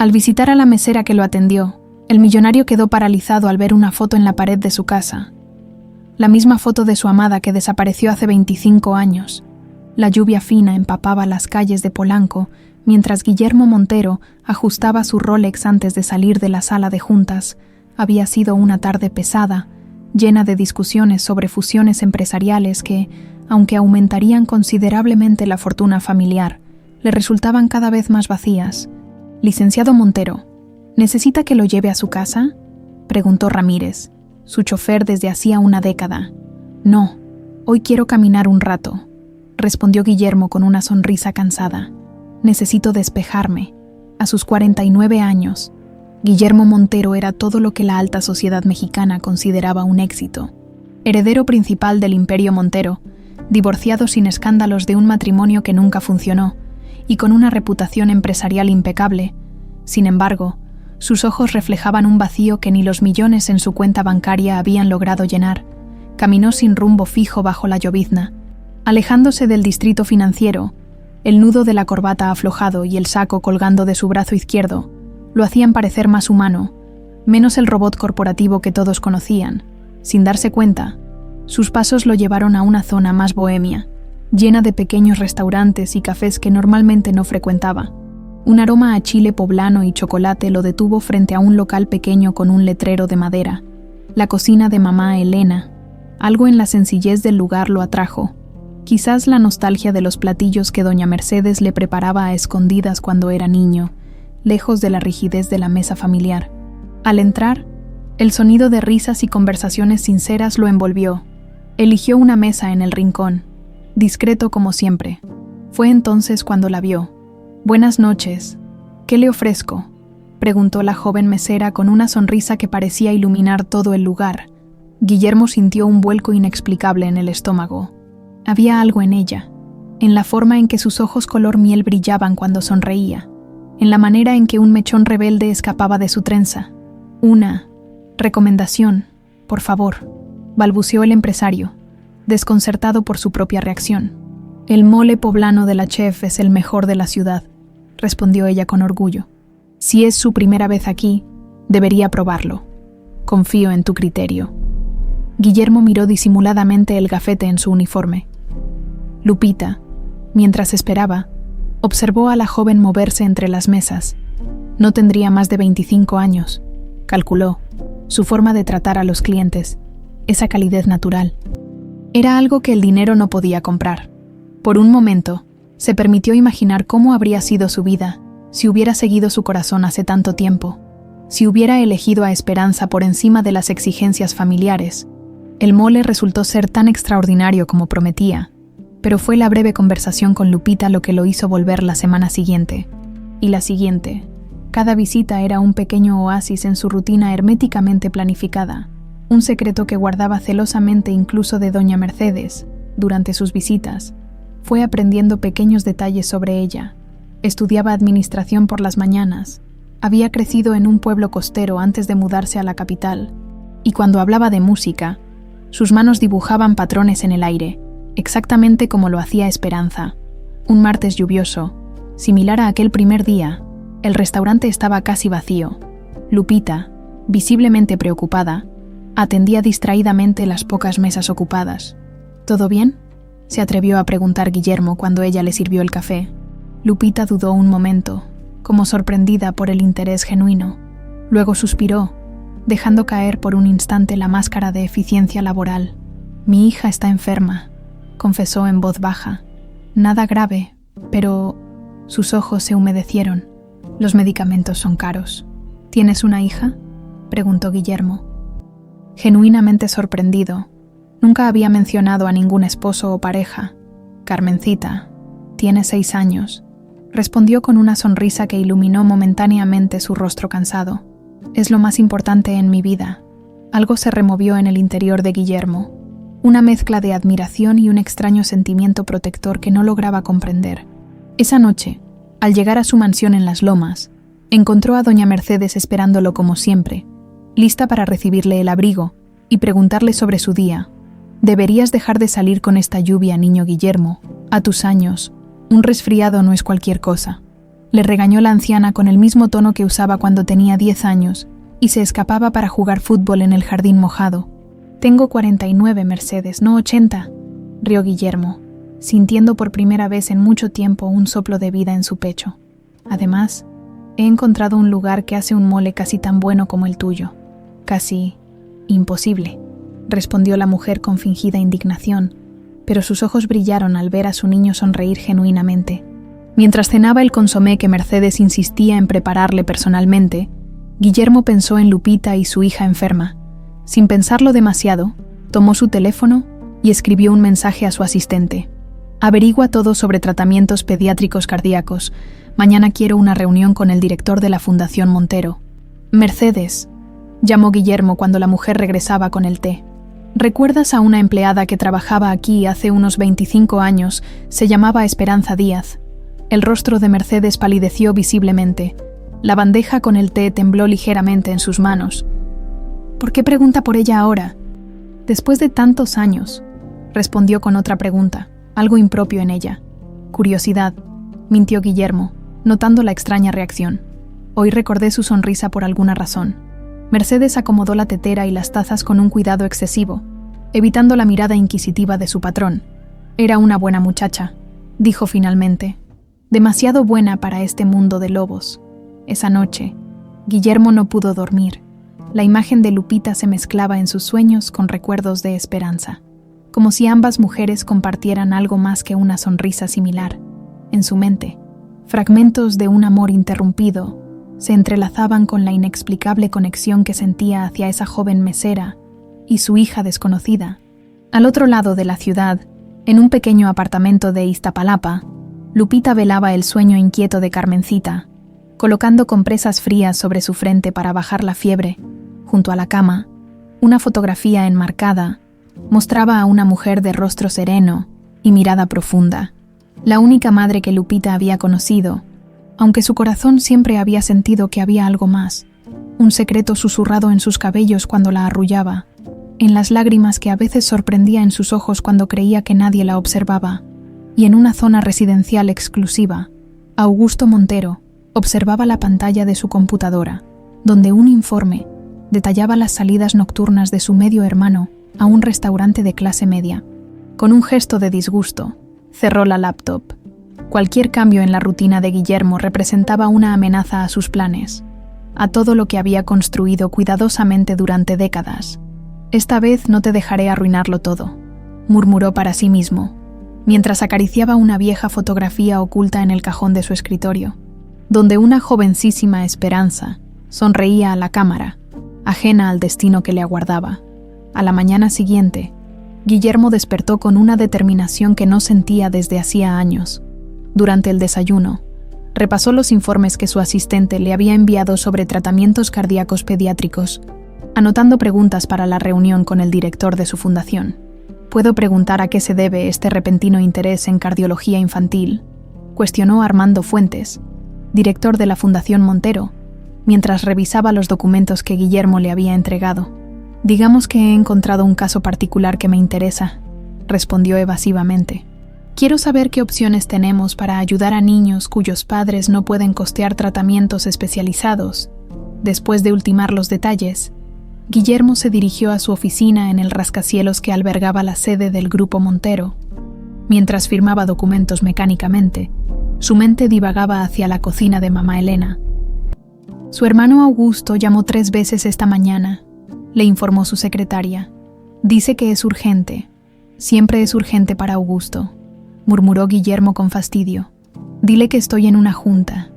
Al visitar a la mesera que lo atendió, el millonario quedó paralizado al ver una foto en la pared de su casa. La misma foto de su amada que desapareció hace 25 años. La lluvia fina empapaba las calles de Polanco mientras Guillermo Montero ajustaba su Rolex antes de salir de la sala de juntas. Había sido una tarde pesada, llena de discusiones sobre fusiones empresariales que, aunque aumentarían considerablemente la fortuna familiar, le resultaban cada vez más vacías. «Licenciado Montero, ¿necesita que lo lleve a su casa?», preguntó Ramírez, su chofer desde hacía una década. «No, hoy quiero caminar un rato», respondió Guillermo con una sonrisa cansada. «Necesito despejarme». A sus 49 años, Guillermo Montero era todo lo que la alta sociedad mexicana consideraba un éxito. Heredero principal del Imperio Montero, divorciado sin escándalos de un matrimonio que nunca funcionó, y con una reputación empresarial impecable. Sin embargo, sus ojos reflejaban un vacío que ni los millones en su cuenta bancaria habían logrado llenar. Caminó sin rumbo fijo bajo la llovizna. Alejándose del distrito financiero, el nudo de la corbata aflojado y el saco colgando de su brazo izquierdo lo hacían parecer más humano, menos el robot corporativo que todos conocían. Sin darse cuenta, sus pasos lo llevaron a una zona más bohemia, llena de pequeños restaurantes y cafés que normalmente no frecuentaba. Un aroma a chile poblano y chocolate lo detuvo frente a un local pequeño con un letrero de madera. La cocina de mamá Elena. Algo en la sencillez del lugar lo atrajo. Quizás la nostalgia de los platillos que doña Mercedes le preparaba a escondidas cuando era niño, lejos de la rigidez de la mesa familiar. Al entrar, el sonido de risas y conversaciones sinceras lo envolvió. Eligió una mesa en el rincón, discreto como siempre. Fue entonces cuando la vio. «Buenas noches. ¿Qué le ofrezco?», preguntó la joven mesera con una sonrisa que parecía iluminar todo el lugar. Guillermo sintió un vuelco inexplicable en el estómago. Había algo en ella, en la forma en que sus ojos color miel brillaban cuando sonreía, en la manera en que un mechón rebelde escapaba de su trenza. «Una recomendación, por favor», balbuceó el empresario, desconcertado por su propia reacción. «El mole poblano de la chef es el mejor de la ciudad», respondió ella con orgullo. «Si es su primera vez aquí, debería probarlo. Confío en tu criterio». Guillermo miró disimuladamente el gafete en su uniforme. Lupita, mientras esperaba, observó a la joven moverse entre las mesas. No tendría más de 25 años, calculó, su forma de tratar a los clientes, esa calidez natural. Era algo que el dinero no podía comprar. Por un momento, se permitió imaginar cómo habría sido su vida si hubiera seguido su corazón hace tanto tiempo, si hubiera elegido a Esperanza por encima de las exigencias familiares. El mole resultó ser tan extraordinario como prometía, pero fue la breve conversación con Lupita lo que lo hizo volver la semana siguiente, y la siguiente. Cada visita era un pequeño oasis en su rutina herméticamente planificada, un secreto que guardaba celosamente incluso de doña Mercedes. Durante sus visitas, fue aprendiendo pequeños detalles sobre ella. Estudiaba administración por las mañanas. Había crecido en un pueblo costero antes de mudarse a la capital, y cuando hablaba de música, sus manos dibujaban patrones en el aire, exactamente como lo hacía Esperanza. Un martes lluvioso, similar a aquel primer día, el restaurante estaba casi vacío. Lupita, visiblemente preocupada, atendía distraídamente las pocas mesas ocupadas. «¿Todo bien?», se atrevió a preguntar Guillermo cuando ella le sirvió el café. Lupita dudó un momento, como sorprendida por el interés genuino. Luego suspiró, dejando caer por un instante la máscara de eficiencia laboral. «Mi hija está enferma», confesó en voz baja. «Nada grave, pero…». Sus ojos se humedecieron. «Los medicamentos son caros». «¿Tienes una hija?», preguntó Guillermo. Genuinamente sorprendido, nunca había mencionado a ningún esposo o pareja. «Carmencita, tiene 6 años», respondió con una sonrisa que iluminó momentáneamente su rostro cansado. «Es lo más importante en mi vida». Algo se removió en el interior de Guillermo, una mezcla de admiración y un extraño sentimiento protector que no lograba comprender. Esa noche, al llegar a su mansión en Las Lomas, encontró a doña Mercedes esperándolo como siempre, lista para recibirle el abrigo y preguntarle sobre su día. «Deberías dejar de salir con esta lluvia, niño Guillermo. A tus años, un resfriado no es cualquier cosa». le regañó la anciana con el mismo tono que usaba cuando tenía 10 años y se escapaba para jugar fútbol en el jardín mojado. «Tengo 49, Mercedes, no 80», rió Guillermo, sintiendo por primera vez en mucho tiempo un soplo de vida en su pecho. «Además, he encontrado un lugar que hace un mole casi tan bueno como el tuyo. Casi imposible», respondió la mujer con fingida indignación, pero sus ojos brillaron al ver a su niño sonreír genuinamente. Mientras cenaba el consomé que Mercedes insistía en prepararle personalmente, Guillermo pensó en Lupita y su hija enferma. Sin pensarlo demasiado, tomó su teléfono y escribió un mensaje a su asistente. «Averigua todo sobre tratamientos pediátricos cardíacos. Mañana quiero una reunión con el director de la Fundación Montero». «Mercedes», llamó Guillermo cuando la mujer regresaba con el té. «¿Recuerdas a una empleada que trabajaba aquí hace unos 25 años? Se llamaba Esperanza Díaz». El rostro de Mercedes palideció visiblemente. La bandeja con el té tembló ligeramente en sus manos. «¿Por qué pregunta por ella ahora?» «Después de tantos años», respondió con otra pregunta, algo impropio en ella. «Curiosidad», mintió Guillermo, notando la extraña reacción. Hoy recordé su sonrisa por alguna razón. Mercedes acomodó la tetera y las tazas con un cuidado excesivo, evitando la mirada inquisitiva de su patrón. «Era una buena muchacha», dijo finalmente. «Demasiado buena para este mundo de lobos». Esa noche, Guillermo no pudo dormir. La imagen de Lupita se mezclaba en sus sueños con recuerdos de esperanza, como si ambas mujeres compartieran algo más que una sonrisa similar. En su mente, fragmentos de un amor interrumpido se entrelazaban con la inexplicable conexión que sentía hacia esa joven mesera y su hija desconocida. Al otro lado de la ciudad, en un pequeño apartamento de Iztapalapa, Lupita velaba el sueño inquieto de Carmencita, colocando compresas frías sobre su frente para bajar la fiebre. Junto a la cama, una fotografía enmarcada mostraba a una mujer de rostro sereno y mirada profunda, la única madre que Lupita había conocido, aunque su corazón siempre había sentido que había algo más, un secreto susurrado en sus cabellos cuando la arrullaba, en las lágrimas que a veces sorprendía en sus ojos cuando creía que nadie la observaba, y en una zona residencial exclusiva, Augusto Montero observaba la pantalla de su computadora, donde un informe detallaba las salidas nocturnas de su medio hermano a un restaurante de clase media. Con un gesto de disgusto, cerró la laptop. Cualquier cambio en la rutina de Guillermo representaba una amenaza a sus planes, a todo lo que había construido cuidadosamente durante décadas. «Esta vez no te dejaré arruinarlo todo», murmuró para sí mismo, mientras acariciaba una vieja fotografía oculta en el cajón de su escritorio, donde una jovencísima Esperanza sonreía a la cámara, ajena al destino que le aguardaba. A la mañana siguiente, Guillermo despertó con una determinación que no sentía desde hacía años. Durante el desayuno, repasó los informes que su asistente le había enviado sobre tratamientos cardíacos pediátricos, anotando preguntas para la reunión con el director de su fundación. «¿Puedo preguntar a qué se debe este repentino interés en cardiología infantil?», cuestionó Armando Fuentes, director de la Fundación Montero, mientras revisaba los documentos que Guillermo le había entregado. «Digamos que he encontrado un caso particular que me interesa», respondió evasivamente. «Quiero saber qué opciones tenemos para ayudar a niños cuyos padres no pueden costear tratamientos especializados». Después de ultimar los detalles, Guillermo se dirigió a su oficina en el rascacielos que albergaba la sede del Grupo Montero. Mientras firmaba documentos mecánicamente, su mente divagaba hacia la cocina de mamá Elena. «Su hermano Augusto llamó 3 veces esta mañana», le informó su secretaria. «Dice que es urgente. Siempre es urgente para Augusto», murmuró Guillermo con fastidio. «Dile que estoy en una junta».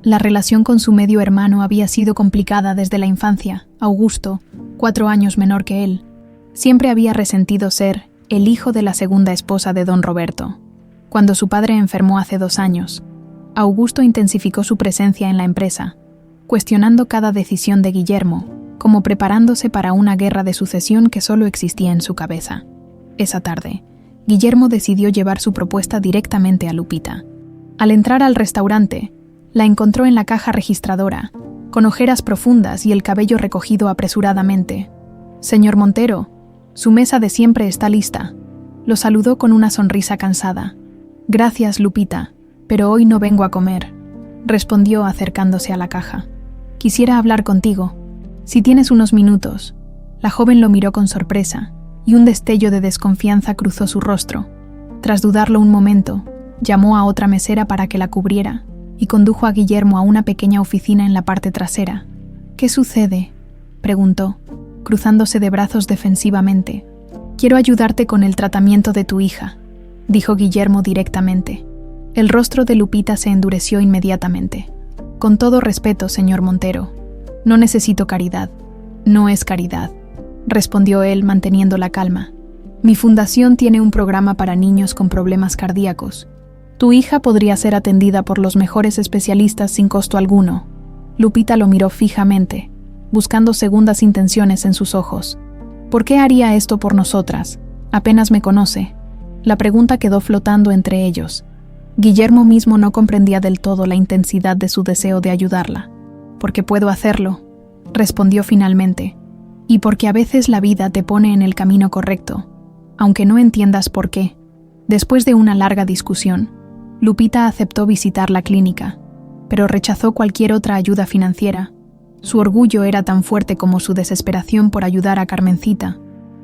La relación con su medio hermano había sido complicada desde la infancia. Augusto, 4 años menor que él, siempre había resentido ser el hijo de la segunda esposa de don Roberto. Cuando su padre enfermó hace 2 años, Augusto intensificó su presencia en la empresa, cuestionando cada decisión de Guillermo, como preparándose para una guerra de sucesión que solo existía en su cabeza. Esa tarde, Guillermo decidió llevar su propuesta directamente a Lupita. Al entrar al restaurante, la encontró en la caja registradora, con ojeras profundas y el cabello recogido apresuradamente. «Señor Montero, su mesa de siempre está lista», lo saludó con una sonrisa cansada. «Gracias, Lupita, pero hoy no vengo a comer». respondió acercándose a la caja. Quisiera hablar contigo. Si tienes unos minutos. La joven lo miró con sorpresa, y un destello de desconfianza cruzó su rostro. Tras dudarlo un momento, llamó a otra mesera para que la cubriera y condujo a Guillermo a una pequeña oficina en la parte trasera. «¿Qué sucede?», preguntó, cruzándose de brazos defensivamente. «Quiero ayudarte con el tratamiento de tu hija», dijo Guillermo directamente. El rostro de Lupita se endureció inmediatamente. «Con todo respeto, señor Montero, no necesito caridad». «No es caridad», respondió él manteniendo la calma. «Mi fundación tiene un programa para niños con problemas cardíacos. Tu hija podría ser atendida por los mejores especialistas sin costo alguno». Lupita lo miró fijamente, buscando segundas intenciones en sus ojos. «¿Por qué haría esto por nosotras? Apenas me conoce». La pregunta quedó flotando entre ellos. Guillermo mismo no comprendía del todo la intensidad de su deseo de ayudarla. «Porque puedo hacerlo», respondió finalmente, «y porque a veces la vida te pone en el camino correcto, aunque no entiendas por qué». Después de una larga discusión, Lupita aceptó visitar la clínica, pero rechazó cualquier otra ayuda financiera. Su orgullo era tan fuerte como su desesperación por ayudar a Carmencita.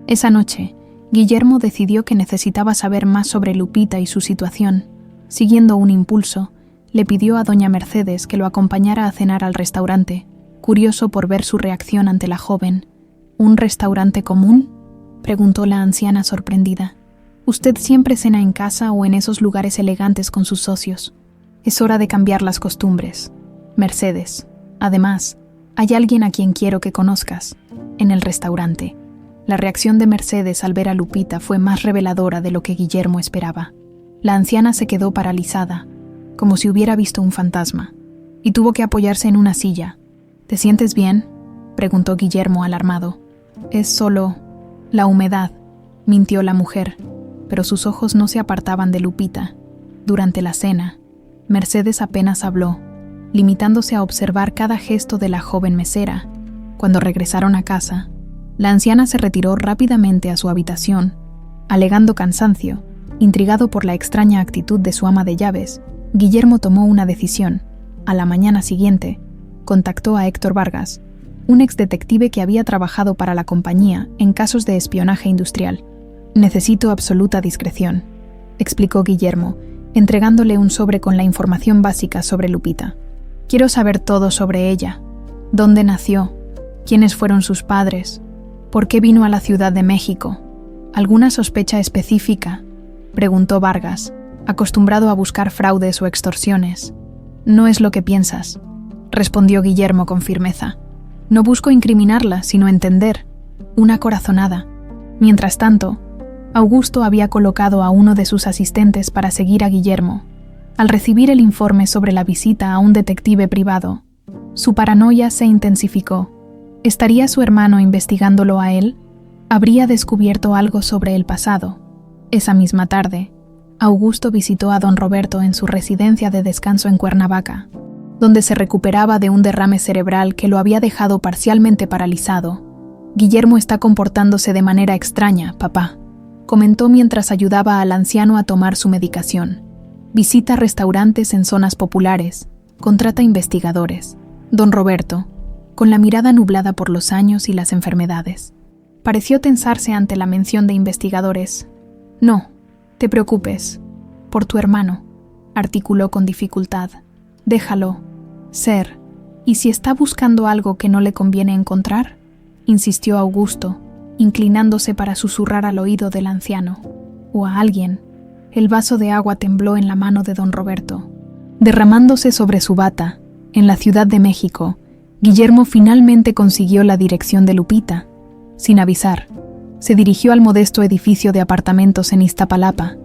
Esa noche, Guillermo decidió que necesitaba saber más sobre Lupita y su situación. Siguiendo un impulso, le pidió a doña Mercedes que lo acompañara a cenar al restaurante, curioso por ver su reacción ante la joven. «¿Un restaurante común?», preguntó la anciana sorprendida. «Usted siempre cena en casa o en esos lugares elegantes con sus socios. Es hora de cambiar las costumbres. Mercedes, además, hay alguien a quien quiero que conozcas, en el restaurante». La reacción de Mercedes al ver a Lupita fue más reveladora de lo que Guillermo esperaba. La anciana se quedó paralizada, como si hubiera visto un fantasma, y tuvo que apoyarse en una silla. «¿Te sientes bien?», preguntó Guillermo alarmado. «Es solo la humedad», mintió la mujer, pero sus ojos no se apartaban de Lupita. Durante la cena, Mercedes apenas habló, limitándose a observar cada gesto de la joven mesera. Cuando regresaron a casa, la anciana se retiró rápidamente a su habitación, alegando cansancio. Intrigado por la extraña actitud de su ama de llaves, Guillermo tomó una decisión. A la mañana siguiente, contactó a Héctor Vargas, un exdetective que había trabajado para la compañía en casos de espionaje industrial. «Necesito absoluta discreción», explicó Guillermo, entregándole un sobre con la información básica sobre Lupita. «Quiero saber todo sobre ella. ¿Dónde nació? ¿Quiénes fueron sus padres? ¿Por qué vino a la Ciudad de México? ¿Alguna sospecha específica?», preguntó Vargas, acostumbrado a buscar fraudes o extorsiones. «No es lo que piensas», respondió Guillermo con firmeza. «No busco incriminarla, sino entender. Una corazonada». Mientras tanto, Augusto había colocado a uno de sus asistentes para seguir a Guillermo. Al recibir el informe sobre la visita a un detective privado, su paranoia se intensificó. ¿Estaría su hermano investigándolo a él? ¿Habría descubierto algo sobre el pasado? Esa misma tarde, Augusto visitó a don Roberto en su residencia de descanso en Cuernavaca, donde se recuperaba de un derrame cerebral que lo había dejado parcialmente paralizado. «Guillermo está comportándose de manera extraña, papá», comentó mientras ayudaba al anciano a tomar su medicación. «Visita restaurantes en zonas populares, contrata investigadores». Don Roberto, con la mirada nublada por los años y las enfermedades, pareció tensarse ante la mención de investigadores. «No, te preocupes, por tu hermano», articuló con dificultad. «Déjalo ser. ¿Y si está buscando algo que no le conviene encontrar?», insistió Augusto, inclinándose para susurrar al oído del anciano. «O a alguien». El vaso de agua tembló en la mano de don Roberto. Derramándose sobre su bata, en la Ciudad de México, Guillermo finalmente consiguió la dirección de Lupita. Sin avisar, se dirigió al modesto edificio de apartamentos en Iztapalapa.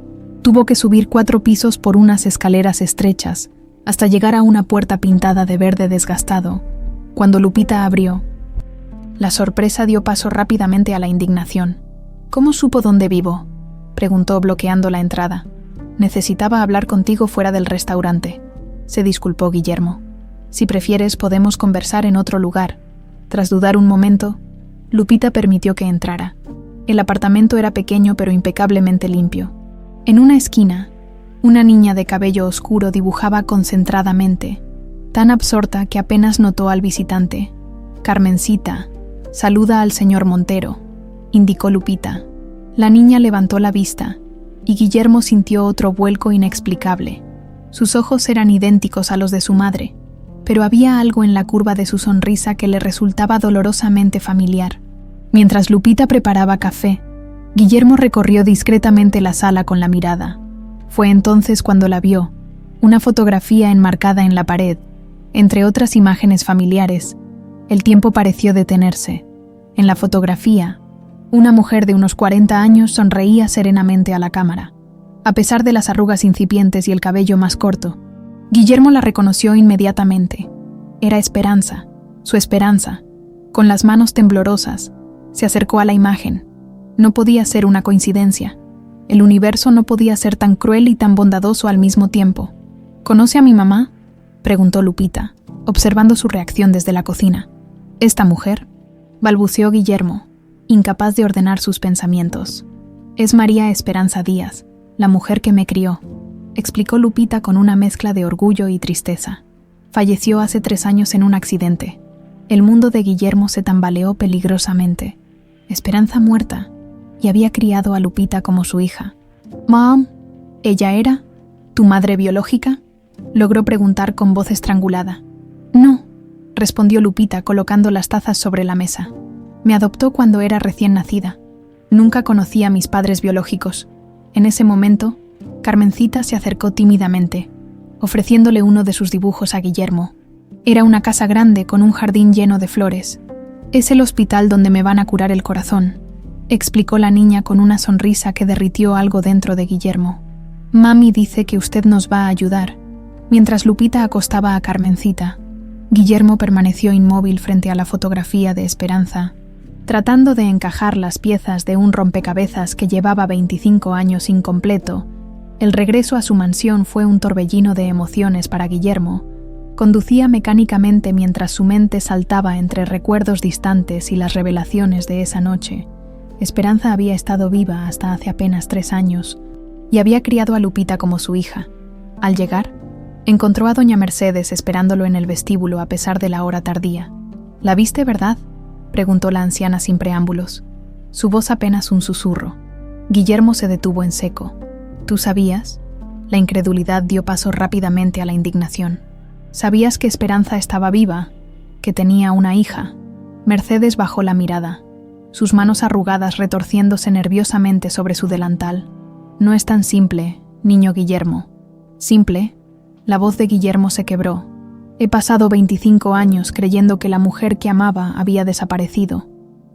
Tuvo que subir 4 pisos por unas escaleras estrechas hasta llegar a una puerta pintada de verde desgastado. Cuando Lupita abrió, la sorpresa dio paso rápidamente a la indignación. «¿Cómo supo dónde vivo?», preguntó bloqueando la entrada. «Necesitaba hablar contigo fuera del restaurante», se disculpó Guillermo. «Si prefieres, podemos conversar en otro lugar». Tras dudar un momento, Lupita permitió que entrara. El apartamento era pequeño pero impecablemente limpio. En una esquina, una niña de cabello oscuro dibujaba concentradamente, tan absorta que apenas notó al visitante. «Carmencita, saluda al señor Montero», indicó Lupita. La niña levantó la vista y Guillermo sintió otro vuelco inexplicable. Sus ojos eran idénticos a los de su madre, pero había algo en la curva de su sonrisa que le resultaba dolorosamente familiar. Mientras Lupita preparaba café, Guillermo recorrió discretamente la sala con la mirada. Fue entonces cuando la vio, una fotografía enmarcada en la pared. Entre otras imágenes familiares, el tiempo pareció detenerse. En la fotografía, una mujer de unos 40 años sonreía serenamente a la cámara. A pesar de las arrugas incipientes y el cabello más corto, Guillermo la reconoció inmediatamente. Era Esperanza, su Esperanza. Con las manos temblorosas, se acercó a la imagen. No podía ser una coincidencia. El universo no podía ser tan cruel y tan bondadoso al mismo tiempo. ¿Conoce a mi mamá?, preguntó Lupita, observando su reacción desde la cocina. «¿Esta mujer?», balbuceó Guillermo, incapaz de ordenar sus pensamientos. «Es María Esperanza Díaz, la mujer que me crió», explicó Lupita con una mezcla de orgullo y tristeza. «Falleció hace 3 años en un accidente». El mundo de Guillermo se tambaleó peligrosamente. Esperanza muerta, y había criado a Lupita como su hija. «Mom, ¿ella era tu madre biológica?», logró preguntar con voz estrangulada. «No», respondió Lupita colocando las tazas sobre la mesa. «Me adoptó cuando era recién nacida. Nunca conocí a mis padres biológicos». En ese momento, Carmencita se acercó tímidamente, ofreciéndole uno de sus dibujos a Guillermo. Era una casa grande con un jardín lleno de flores. «Es el hospital donde me van a curar el corazón», explicó la niña con una sonrisa que derritió algo dentro de Guillermo. «Mami dice que usted nos va a ayudar». Mientras Lupita acostaba a Carmencita, Guillermo permaneció inmóvil frente a la fotografía de Esperanza, tratando de encajar las piezas de un rompecabezas que llevaba 25 años incompleto. El regreso a su mansión fue un torbellino de emociones para Guillermo. Conducía mecánicamente mientras su mente saltaba entre recuerdos distantes y las revelaciones de esa noche. Esperanza había estado viva hasta hace apenas 3 años y había criado a Lupita como su hija. Al llegar, encontró a doña Mercedes esperándolo en el vestíbulo a pesar de la hora tardía. «¿La viste, verdad?», preguntó la anciana sin preámbulos. Su voz apenas un susurro. Guillermo se detuvo en seco. «¿Tú sabías?». La incredulidad dio paso rápidamente a la indignación. «¿Sabías que Esperanza estaba viva? ¿Que tenía una hija?». Mercedes bajó la mirada, sus manos arrugadas retorciéndose nerviosamente sobre su delantal. «No es tan simple, niño Guillermo». «¿Simple?». La voz de Guillermo se quebró. «He pasado 25 años creyendo que la mujer que amaba había desaparecido,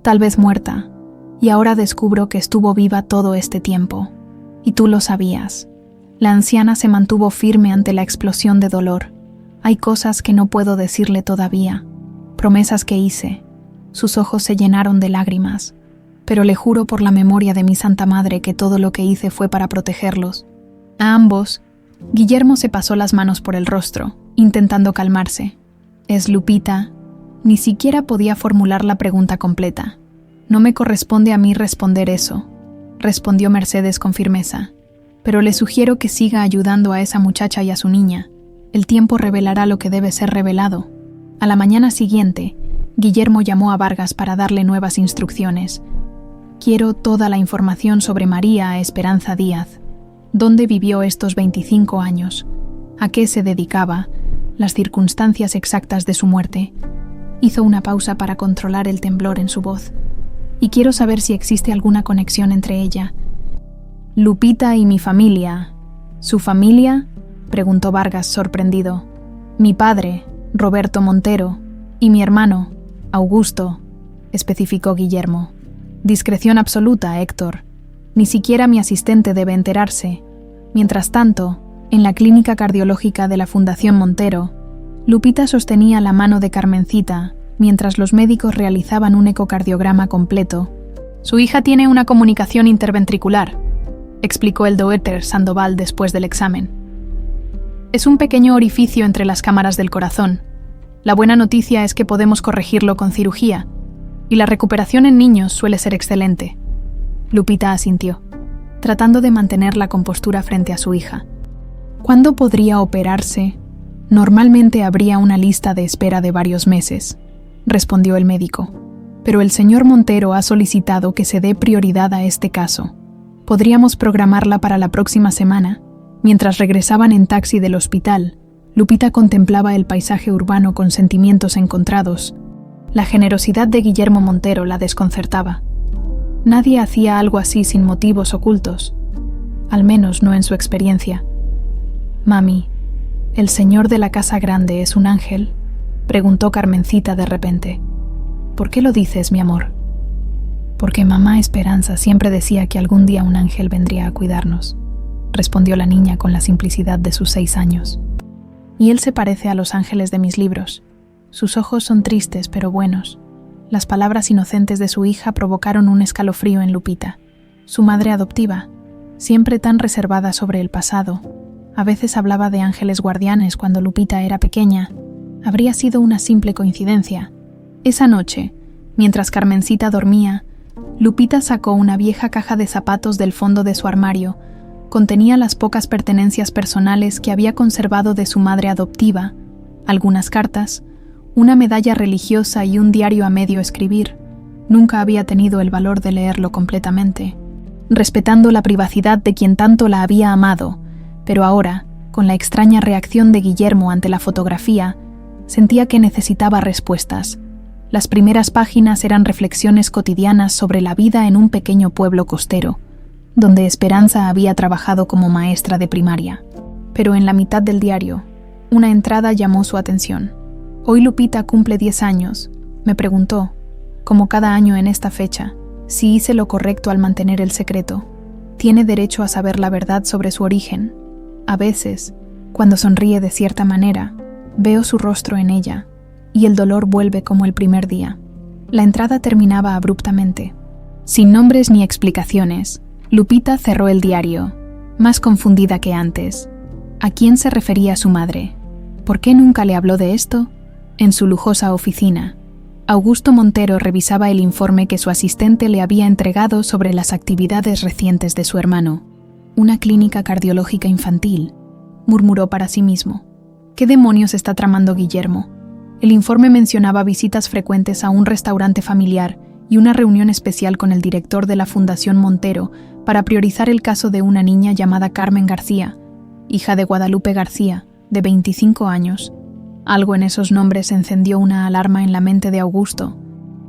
tal vez muerta, y ahora descubro que estuvo viva todo este tiempo. Y tú lo sabías». La anciana se mantuvo firme ante la explosión de dolor. «Hay cosas que no puedo decirle todavía, promesas que hice». Sus ojos se llenaron de lágrimas. «Pero le juro por la memoria de mi Santa Madre que todo lo que hice fue para protegerlos». A ambos, Guillermo se pasó las manos por el rostro, intentando calmarse. «Es Lupita». Ni siquiera podía formular la pregunta completa. «No me corresponde a mí responder eso», respondió Mercedes con firmeza. «Pero le sugiero que siga ayudando a esa muchacha y a su niña. El tiempo revelará lo que debe ser revelado». A la mañana siguiente, Guillermo llamó a Vargas para darle nuevas instrucciones. «Quiero toda la información sobre María Esperanza Díaz. ¿Dónde vivió estos 25 años? ¿A qué se dedicaba? Las circunstancias exactas de su muerte». Hizo una pausa para controlar el temblor en su voz. «Y quiero saber si existe alguna conexión entre ella». «Lupita y mi familia». «¿Su familia?», preguntó Vargas sorprendido. «Mi padre, Roberto Montero, y mi hermano, Augusto», especificó Guillermo. «Discreción absoluta, Héctor. Ni siquiera mi asistente debe enterarse». Mientras tanto, en la clínica cardiológica de la Fundación Montero, Lupita sostenía la mano de Carmencita mientras los médicos realizaban un ecocardiograma completo. «Su hija tiene una comunicación interventricular», explicó el Dr. Sandoval después del examen. «Es un pequeño orificio entre las cámaras del corazón. La buena noticia es que podemos corregirlo con cirugía, y la recuperación en niños suele ser excelente». Lupita asintió, tratando de mantener la compostura frente a su hija. «¿Cuándo podría operarse?». Normalmente habría una lista de espera de varios meses, respondió el médico, pero el señor Montero ha solicitado que se dé prioridad a este caso. Podríamos programarla para la próxima semana. Mientras regresaban en taxi del hospital, Lupita contemplaba el paisaje urbano con sentimientos encontrados. La generosidad de Guillermo Montero la desconcertaba. Nadie hacía algo así sin motivos ocultos, al menos no en su experiencia. «Mami, ¿el señor de la casa grande es un ángel?», preguntó Carmencita de repente. «¿Por qué lo dices, mi amor?». «Porque mamá Esperanza siempre decía que algún día un ángel vendría a cuidarnos», respondió la niña con la simplicidad de sus 6 años. «Y él se parece a los ángeles de mis libros. Sus ojos son tristes pero buenos». Las palabras inocentes de su hija provocaron un escalofrío en Lupita. Su madre adoptiva, siempre tan reservada sobre el pasado, a veces hablaba de ángeles guardianes cuando Lupita era pequeña. Habría sido una simple coincidencia. Esa noche, mientras Carmencita dormía, Lupita sacó una vieja caja de zapatos del fondo de su armario. Contenía las pocas pertenencias personales que había conservado de su madre adoptiva, algunas cartas, una medalla religiosa y un diario a medio escribir. Nunca había tenido el valor de leerlo completamente, respetando la privacidad de quien tanto la había amado, pero ahora, con la extraña reacción de Guillermo ante la fotografía, sentía que necesitaba respuestas. Las primeras páginas eran reflexiones cotidianas sobre la vida en un pequeño pueblo costero, donde Esperanza había trabajado como maestra de primaria. Pero en la mitad del diario, una entrada llamó su atención. «Hoy Lupita cumple 10 años. Me preguntó, como cada año en esta fecha, si hice lo correcto al mantener el secreto. Tiene derecho a saber la verdad sobre su origen. A veces, cuando sonríe de cierta manera, veo su rostro en ella, y el dolor vuelve como el primer día». La entrada terminaba abruptamente. Sin nombres ni explicaciones, Lupita cerró el diario, más confundida que antes. ¿A quién se refería su madre? ¿Por qué nunca le habló de esto? En su lujosa oficina, Augusto Montero revisaba el informe que su asistente le había entregado sobre las actividades recientes de su hermano. «Una clínica cardiológica infantil», murmuró para sí mismo. «¿Qué demonios está tramando Guillermo?». El informe mencionaba visitas frecuentes a un restaurante familiar y una reunión especial con el director de la Fundación Montero para priorizar el caso de una niña llamada Carmen García, hija de Guadalupe García, de 25 años. Algo en esos nombres encendió una alarma en la mente de Augusto.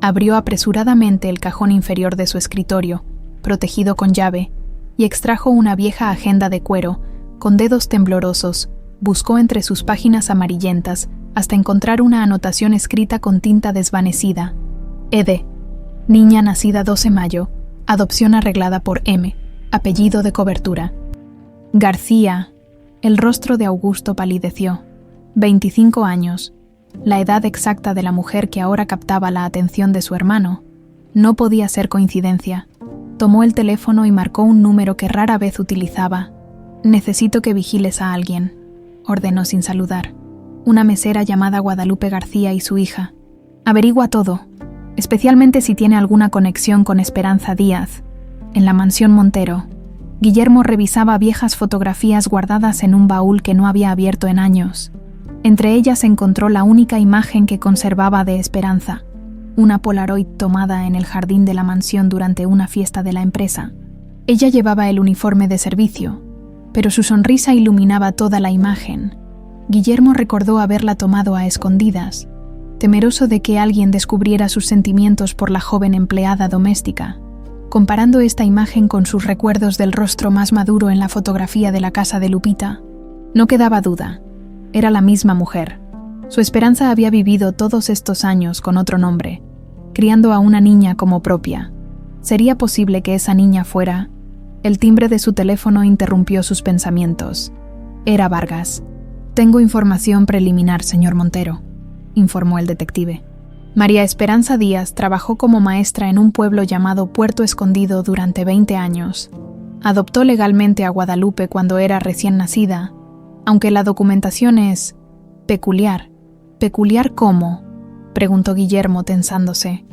Abrió apresuradamente el cajón inferior de su escritorio, protegido con llave, y extrajo una vieja agenda de cuero. Con dedos temblorosos, buscó entre sus páginas amarillentas hasta encontrar una anotación escrita con tinta desvanecida. Ede, niña nacida 12 mayo, adopción arreglada por M, apellido de cobertura. García. El rostro de Augusto palideció. 25 años, la edad exacta de la mujer que ahora captaba la atención de su hermano. No podía ser coincidencia. Tomó el teléfono y marcó un número que rara vez utilizaba. «Necesito que vigiles a alguien», ordenó sin saludar. «Una mesera llamada Guadalupe García y su hija. Averigua todo, especialmente si tiene alguna conexión con Esperanza Díaz, en la mansión Montero». Guillermo revisaba viejas fotografías guardadas en un baúl que no había abierto en años. Entre ellas encontró la única imagen que conservaba de Esperanza, una Polaroid tomada en el jardín de la mansión durante una fiesta de la empresa. Ella llevaba el uniforme de servicio, pero su sonrisa iluminaba toda la imagen. Guillermo recordó haberla tomado a escondidas, temeroso de que alguien descubriera sus sentimientos por la joven empleada doméstica. Comparando esta imagen con sus recuerdos del rostro más maduro en la fotografía de la casa de Lupita, no quedaba duda. Era la misma mujer. Su Esperanza había vivido todos estos años con otro nombre, criando a una niña como propia. ¿Sería posible que esa niña fuera? El timbre de su teléfono interrumpió sus pensamientos. Era Vargas. «Tengo información preliminar, señor Montero», informó el detective. María Esperanza Díaz trabajó como maestra en un pueblo llamado Puerto Escondido durante 20 años. Adoptó legalmente a Guadalupe cuando era recién nacida, aunque la documentación es peculiar. ¿Peculiar cómo?, preguntó Guillermo tensándose.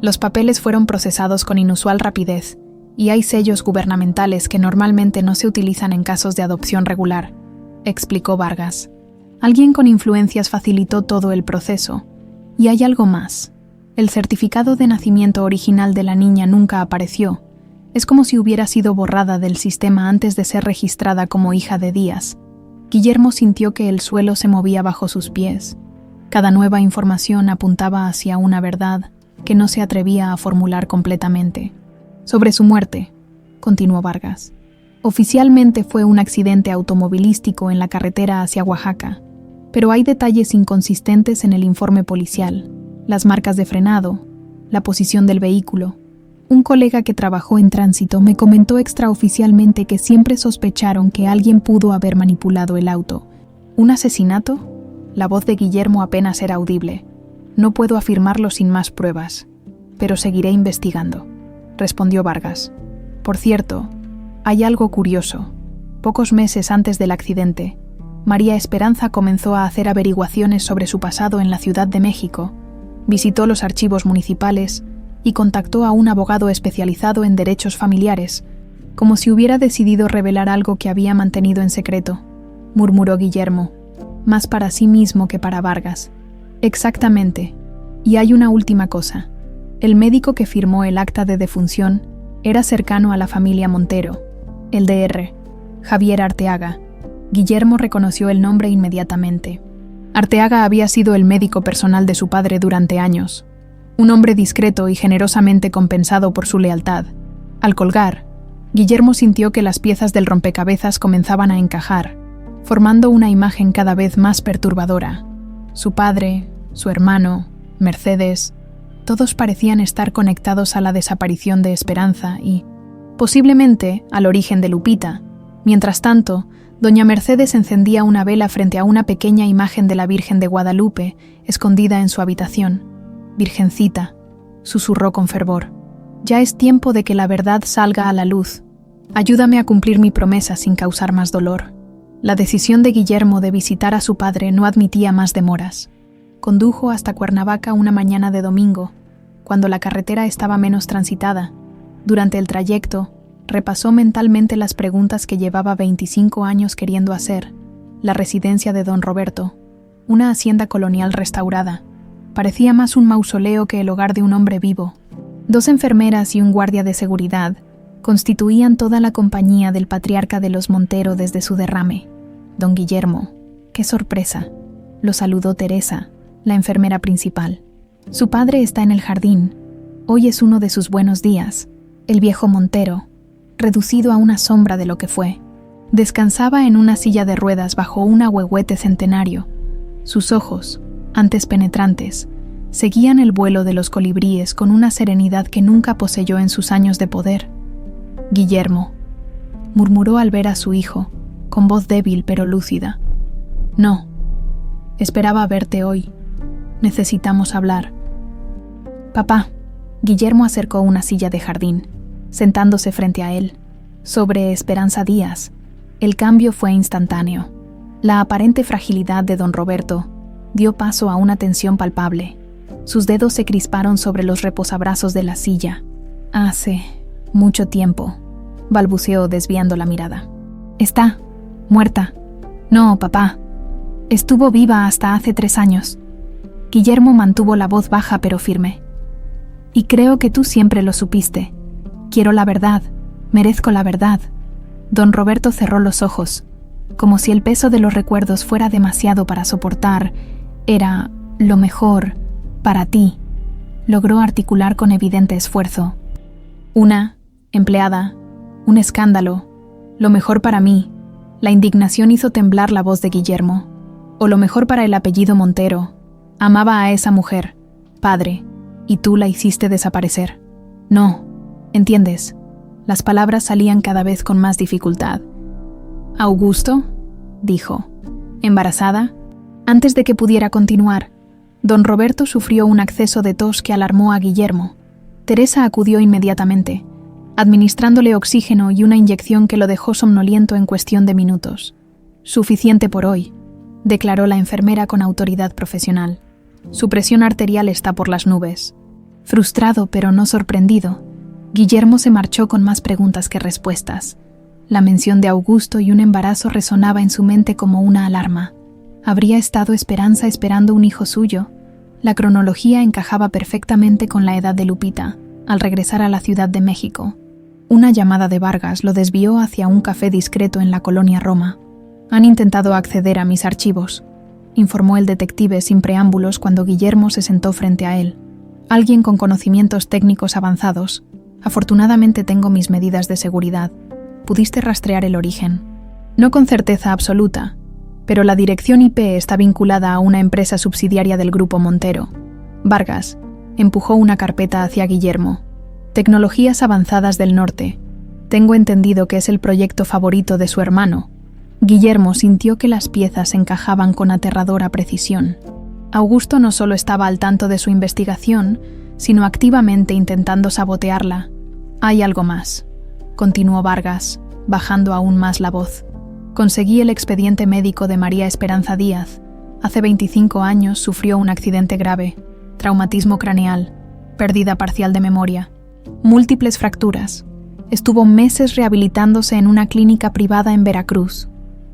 Los papeles fueron procesados con inusual rapidez, y hay sellos gubernamentales que normalmente no se utilizan en casos de adopción regular, explicó Vargas. Alguien con influencias facilitó todo el proceso. Y hay algo más. El certificado de nacimiento original de la niña nunca apareció. Es como si hubiera sido borrada del sistema antes de ser registrada como hija de Díaz. Guillermo sintió que el suelo se movía bajo sus pies. Cada nueva información apuntaba hacia una verdad que no se atrevía a formular completamente. Sobre su muerte, continuó Vargas. Oficialmente fue un accidente automovilístico en la carretera hacia Oaxaca, pero hay detalles inconsistentes en el informe policial, las marcas de frenado, la posición del vehículo. Un colega que trabajó en tránsito me comentó extraoficialmente que siempre sospecharon que alguien pudo haber manipulado el auto. ¿Un asesinato? La voz de Guillermo apenas era audible. No puedo afirmarlo sin más pruebas, pero seguiré investigando, respondió Vargas. Por cierto, hay algo curioso. Pocos meses antes del accidente, María Esperanza comenzó a hacer averiguaciones sobre su pasado en la Ciudad de México, visitó los archivos municipales y contactó a un abogado especializado en derechos familiares, como si hubiera decidido revelar algo que había mantenido en secreto, murmuró Guillermo, más para sí mismo que para Vargas. Exactamente. Y hay una última cosa. El médico que firmó el acta de defunción era cercano a la familia Montero, el Dr. Javier Arteaga. Guillermo reconoció el nombre inmediatamente. Arteaga había sido el médico personal de su padre durante años, un hombre discreto y generosamente compensado por su lealtad. Al colgar, Guillermo sintió que las piezas del rompecabezas comenzaban a encajar, formando una imagen cada vez más perturbadora. Su padre, su hermano, Mercedes, todos parecían estar conectados a la desaparición de Esperanza y, posiblemente, al origen de Lupita. Mientras tanto, doña Mercedes encendía una vela frente a una pequeña imagen de la Virgen de Guadalupe, escondida en su habitación. «Virgencita», susurró con fervor, «ya es tiempo de que la verdad salga a la luz. Ayúdame a cumplir mi promesa sin causar más dolor». La decisión de Guillermo de visitar a su padre no admitía más demoras. Condujo hasta Cuernavaca una mañana de domingo, cuando la carretera estaba menos transitada. Durante el trayecto, repasó mentalmente las preguntas que llevaba 25 años queriendo hacer. La residencia de don Roberto, una hacienda colonial restaurada, parecía más un mausoleo que el hogar de un hombre vivo. 2 enfermeras y un guardia de seguridad constituían toda la compañía del patriarca de los Montero desde su derrame. Don Guillermo, ¡qué sorpresa!, lo saludó Teresa, la enfermera principal. Su padre está en el jardín. Hoy es uno de sus buenos días. El viejo Montero, reducido a una sombra de lo que fue, descansaba en una silla de ruedas bajo un ahuehuete centenario. Sus ojos, antes penetrantes, seguían el vuelo de los colibríes con una serenidad que nunca poseyó en sus años de poder. «Guillermo», murmuró al ver a su hijo, con voz débil pero lúcida. «No, esperaba verte hoy. Necesitamos hablar». «Papá». Guillermo acercó una silla de jardín, sentándose frente a él. Sobre Esperanza Díaz, el cambio fue instantáneo. La aparente fragilidad de don Roberto dio paso a una tensión palpable. Sus dedos se crisparon sobre los reposabrazos de la silla. «Hace mucho tiempo», balbuceó desviando la mirada. «Está muerta». «No, papá. Estuvo viva hasta hace 3 años». Guillermo mantuvo la voz baja pero firme. «Y creo que tú siempre lo supiste. Quiero la verdad. Merezco la verdad». Don Roberto cerró los ojos, como si el peso de los recuerdos fuera demasiado para soportar. «Era lo mejor para ti», logró articular con evidente esfuerzo. «Una empleada, un escándalo, lo mejor para mí». La indignación hizo temblar la voz de Guillermo. «O lo mejor para el apellido Montero. Amaba a esa mujer, padre, y tú la hiciste desaparecer». «No, ¿entiendes?». Las palabras salían cada vez con más dificultad. «¿Augusto?», dijo. «¿Embarazada?». Antes de que pudiera continuar, don Roberto sufrió un acceso de tos que alarmó a Guillermo. Teresa acudió inmediatamente, administrándole oxígeno y una inyección que lo dejó somnoliento en cuestión de minutos. «Suficiente por hoy», declaró la enfermera con autoridad profesional. «Su presión arterial está por las nubes». Frustrado pero no sorprendido, Guillermo se marchó con más preguntas que respuestas. La mención de Augusto y un embarazo resonaba en su mente como una alarma. ¿Habría estado Esperanza esperando un hijo suyo? La cronología encajaba perfectamente con la edad de Lupita, al regresar a la Ciudad de México. Una llamada de Vargas lo desvió hacia un café discreto en la colonia Roma. Han intentado acceder a mis archivos, informó el detective sin preámbulos cuando Guillermo se sentó frente a él. Alguien con conocimientos técnicos avanzados. Afortunadamente tengo mis medidas de seguridad. Pudiste rastrear el origen. No con certeza absoluta, pero la dirección IP está vinculada a una empresa subsidiaria del Grupo Montero. Vargas empujó una carpeta hacia Guillermo. Tecnologías avanzadas del norte. Tengo entendido que es el proyecto favorito de su hermano. Guillermo sintió que las piezas encajaban con aterradora precisión. Augusto no solo estaba al tanto de su investigación, sino activamente intentando sabotearla. Hay algo más, continuó Vargas, bajando aún más la voz. Conseguí el expediente médico de María Esperanza Díaz. Hace 25 años sufrió un accidente grave, traumatismo craneal, pérdida parcial de memoria, múltiples fracturas. Estuvo meses rehabilitándose en una clínica privada en Veracruz.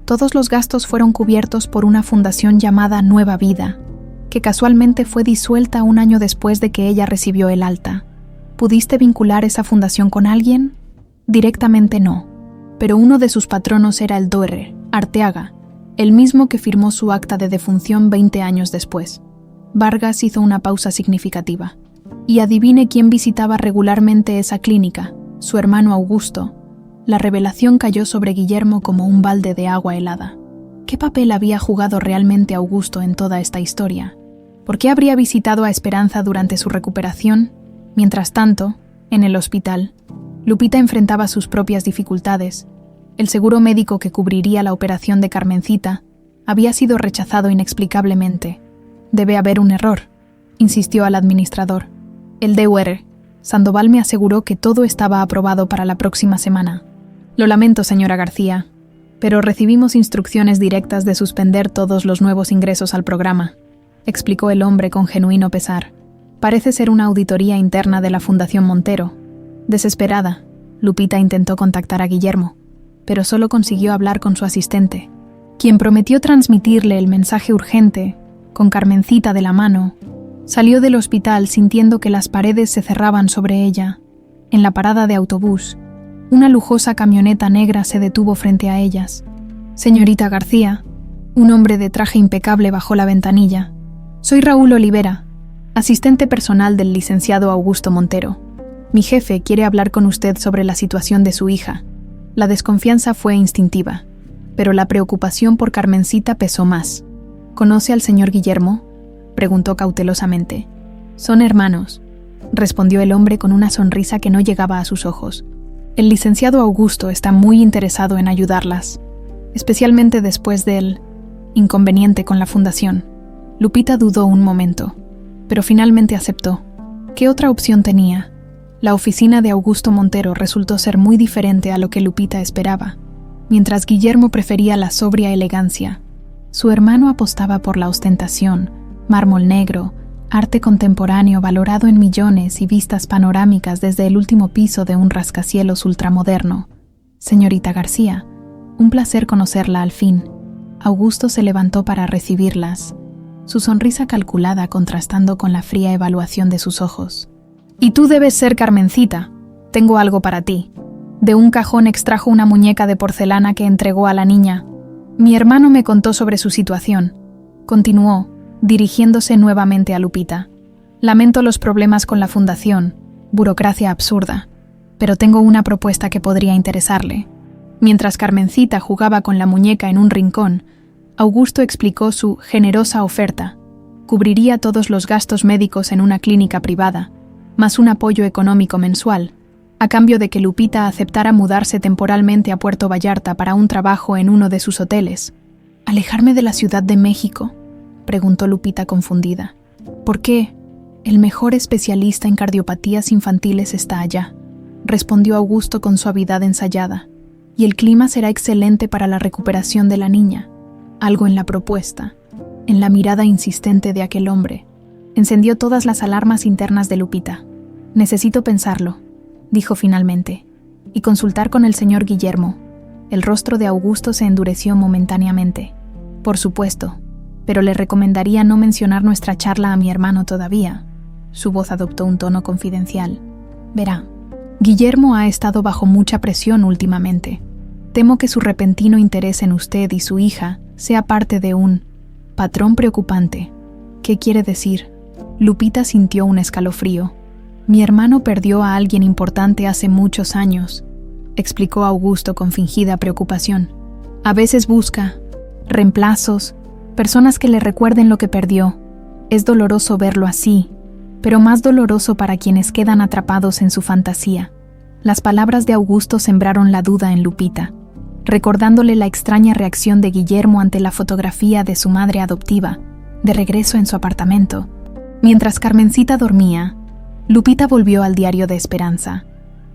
Todos los gastos fueron cubiertos por una fundación llamada Nueva Vida, que casualmente fue disuelta un año después de que ella recibió el alta. ¿Pudiste vincular esa fundación con alguien? Directamente no, pero uno de sus patronos era el Dr. Arteaga, el mismo que firmó su acta de defunción 20 años después. Vargas hizo una pausa significativa. Y adivine quién visitaba regularmente esa clínica, su hermano Augusto. La revelación cayó sobre Guillermo como un balde de agua helada. ¿Qué papel había jugado realmente Augusto en toda esta historia? ¿Por qué habría visitado a Esperanza durante su recuperación? Mientras tanto, en el hospital, Lupita enfrentaba sus propias dificultades. El seguro médico que cubriría la operación de Carmencita había sido rechazado inexplicablemente. Debe haber un error, insistió al administrador. El Dr. Sandoval me aseguró que todo estaba aprobado para la próxima semana. Lo lamento, señora García, pero recibimos instrucciones directas de suspender todos los nuevos ingresos al programa, explicó el hombre con genuino pesar. Parece ser una auditoría interna de la Fundación Montero. Desesperada, Lupita intentó contactar a Guillermo, pero solo consiguió hablar con su asistente, quien prometió transmitirle el mensaje urgente, con Carmencita de la mano. Salió del hospital sintiendo que las paredes se cerraban sobre ella. En la parada de autobús, una lujosa camioneta negra se detuvo frente a ellas. Señorita García, un hombre de traje impecable bajó la ventanilla. Soy Raúl Olivera, asistente personal del licenciado Augusto Montero. Mi jefe quiere hablar con usted sobre la situación de su hija. La desconfianza fue instintiva, pero la preocupación por Carmencita pesó más. ¿Conoce al señor Guillermo?, preguntó cautelosamente. Son hermanos, respondió el hombre con una sonrisa que no llegaba a sus ojos. El licenciado Augusto está muy interesado en ayudarlas, especialmente después del inconveniente con la fundación. Lupita dudó un momento, pero finalmente aceptó. ¿Qué otra opción tenía? La oficina de Augusto Montero resultó ser muy diferente a lo que Lupita esperaba. Mientras Guillermo prefería la sobria elegancia, su hermano apostaba por la ostentación, mármol negro, arte contemporáneo valorado en millones y vistas panorámicas desde el último piso de un rascacielos ultramoderno. Señorita García, un placer conocerla al fin. Augusto se levantó para recibirlas, su sonrisa calculada contrastando con la fría evaluación de sus ojos. Y tú debes ser Carmencita. Tengo algo para ti. De un cajón extrajo una muñeca de porcelana que entregó a la niña. Mi hermano me contó sobre su situación. Continuó, dirigiéndose nuevamente a Lupita. Lamento los problemas con la fundación, burocracia absurda, pero tengo una propuesta que podría interesarle. Mientras Carmencita jugaba con la muñeca en un rincón, Augusto explicó su generosa oferta. Cubriría todos los gastos médicos en una clínica privada, más un apoyo económico mensual, a cambio de que Lupita aceptara mudarse temporalmente a Puerto Vallarta para un trabajo en uno de sus hoteles. ¿Alejarme de la Ciudad de México?, preguntó Lupita confundida. ¿Por qué? El mejor especialista en cardiopatías infantiles está allá, respondió Augusto con suavidad ensayada. Y el clima será excelente para la recuperación de la niña. Algo en la propuesta, en la mirada insistente de aquel hombre, encendió todas las alarmas internas de Lupita. Necesito pensarlo, dijo finalmente, y consultar con el señor Guillermo. El rostro de Augusto se endureció momentáneamente. Por supuesto, pero le recomendaría no mencionar nuestra charla a mi hermano todavía. Su voz adoptó un tono confidencial. Verá, Guillermo ha estado bajo mucha presión últimamente. Temo que su repentino interés en usted y su hija sea parte de un patrón preocupante. ¿Qué quiere decir? Lupita sintió un escalofrío. Mi hermano perdió a alguien importante hace muchos años, explicó Augusto con fingida preocupación. A veces busca reemplazos, personas que le recuerden lo que perdió. Es doloroso verlo así, pero más doloroso para quienes quedan atrapados en su fantasía. Las palabras de Augusto sembraron la duda en Lupita, recordándole la extraña reacción de Guillermo ante la fotografía de su madre adoptiva, de regreso en su apartamento. Mientras Carmencita dormía, Lupita volvió al diario de Esperanza,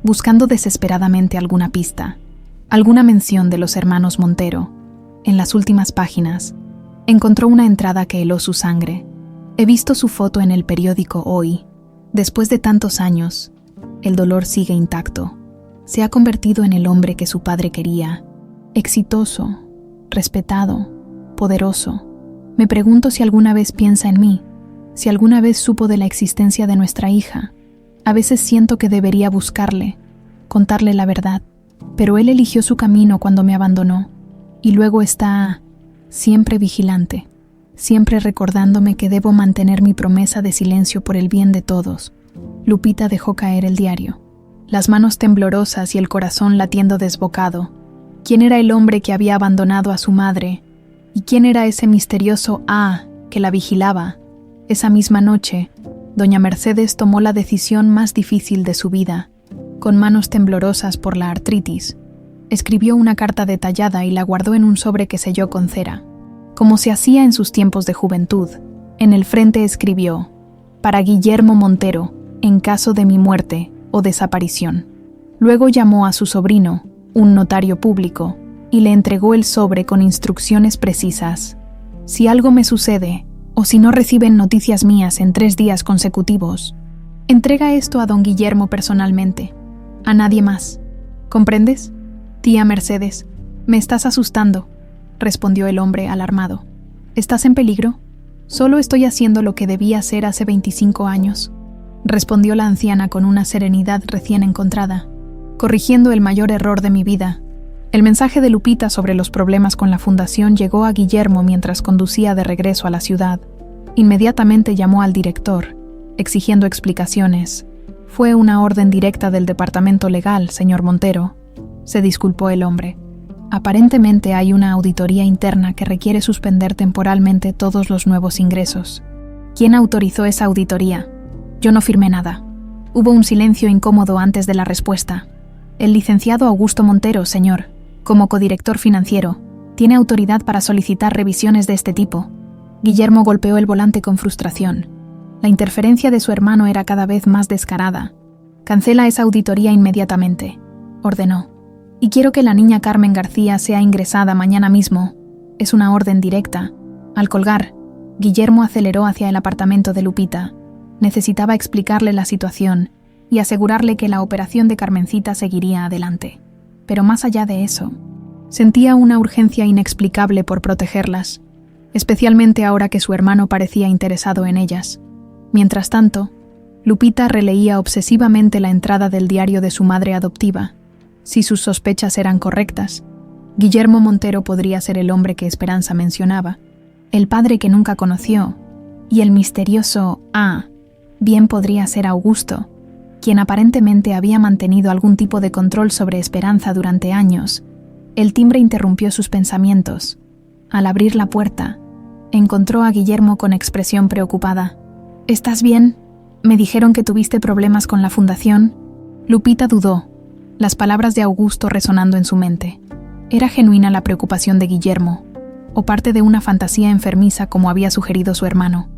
buscando desesperadamente alguna pista, alguna mención de los hermanos Montero. En las últimas páginas, encontró una entrada que heló su sangre. He visto su foto en el periódico hoy. Después de tantos años, el dolor sigue intacto. Se ha convertido en el hombre que su padre quería. Exitoso, respetado, poderoso. Me pregunto si alguna vez piensa en mí, si alguna vez supo de la existencia de nuestra hija. A veces siento que debería buscarle, contarle la verdad, pero él eligió su camino cuando me abandonó, y luego está siempre vigilante, siempre recordándome que debo mantener mi promesa de silencio por el bien de todos. Lupita dejó caer el diario, las manos temblorosas y el corazón latiendo desbocado. ¿Quién era el hombre que había abandonado a su madre? ¿Y quién era ese misterioso que la vigilaba? Esa misma noche, doña Mercedes tomó la decisión más difícil de su vida. Con manos temblorosas por la artritis, escribió una carta detallada y la guardó en un sobre que selló con cera. Como se hacía en sus tiempos de juventud, en el frente escribió: «Para Guillermo Montero, en caso de mi muerte o desaparición». Luego llamó a su sobrino, un notario público, y le entregó el sobre con instrucciones precisas. «Si algo me sucede, o si no reciben noticias mías en 3 días consecutivos, entrega esto a don Guillermo personalmente, a nadie más. ¿Comprendes? Tía Mercedes, me estás asustando», respondió el hombre alarmado. «¿Estás en peligro? Solo estoy haciendo lo que debía hacer hace 25 años», respondió la anciana con una serenidad recién encontrada, «corrigiendo el mayor error de mi vida». El mensaje de Lupita sobre los problemas con la fundación llegó a Guillermo mientras conducía de regreso a la ciudad. Inmediatamente llamó al director, exigiendo explicaciones. «Fue una orden directa del departamento legal, señor Montero», se disculpó el hombre. «Aparentemente hay una auditoría interna que requiere suspender temporalmente todos los nuevos ingresos». «¿Quién autorizó esa auditoría?» «Yo no firmé nada». Hubo un silencio incómodo antes de la respuesta. «El licenciado Augusto Montero, señor, como codirector financiero, tiene autoridad para solicitar revisiones de este tipo». Guillermo golpeó el volante con frustración. La interferencia de su hermano era cada vez más descarada. «Cancela esa auditoría inmediatamente», ordenó. «Y quiero que la niña Carmen García sea ingresada mañana mismo. Es una orden directa». Al colgar, Guillermo aceleró hacia el apartamento de Lupita. Necesitaba explicarle la situación y asegurarle que la operación de Carmencita seguiría adelante. Pero más allá de eso, sentía una urgencia inexplicable por protegerlas, especialmente ahora que su hermano parecía interesado en ellas. Mientras tanto, Lupita releía obsesivamente la entrada del diario de su madre adoptiva. Si sus sospechas eran correctas, Guillermo Montero podría ser el hombre que Esperanza mencionaba, el padre que nunca conoció, y el misterioso bien podría ser Augusto, quien aparentemente había mantenido algún tipo de control sobre Esperanza durante años. El timbre interrumpió sus pensamientos. Al abrir la puerta, encontró a Guillermo con expresión preocupada. «¿Estás bien? Me dijeron que tuviste problemas con la fundación». Lupita dudó, las palabras de Augusto resonando en su mente. ¿Era genuina la preocupación de Guillermo, o parte de una fantasía enfermiza como había sugerido su hermano?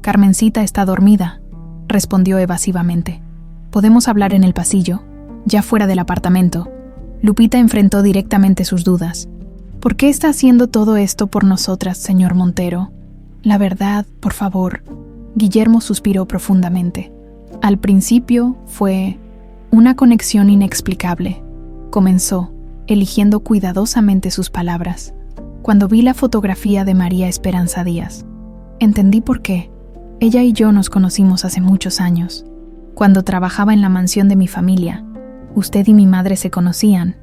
«Carmencita está dormida», respondió evasivamente. «Podemos hablar en el pasillo, ya fuera del apartamento». Lupita enfrentó directamente sus dudas. «¿Por qué está haciendo todo esto por nosotras, señor Montero? La verdad, por favor». Guillermo suspiró profundamente. «Al principio fue una conexión inexplicable», comenzó, eligiendo cuidadosamente sus palabras. cuando vi la fotografía de María Esperanza Díaz. Entendí por qué. Ella y yo nos conocimos hace muchos años. Cuando trabajaba en la mansión de mi familia, usted y mi madre se conocían.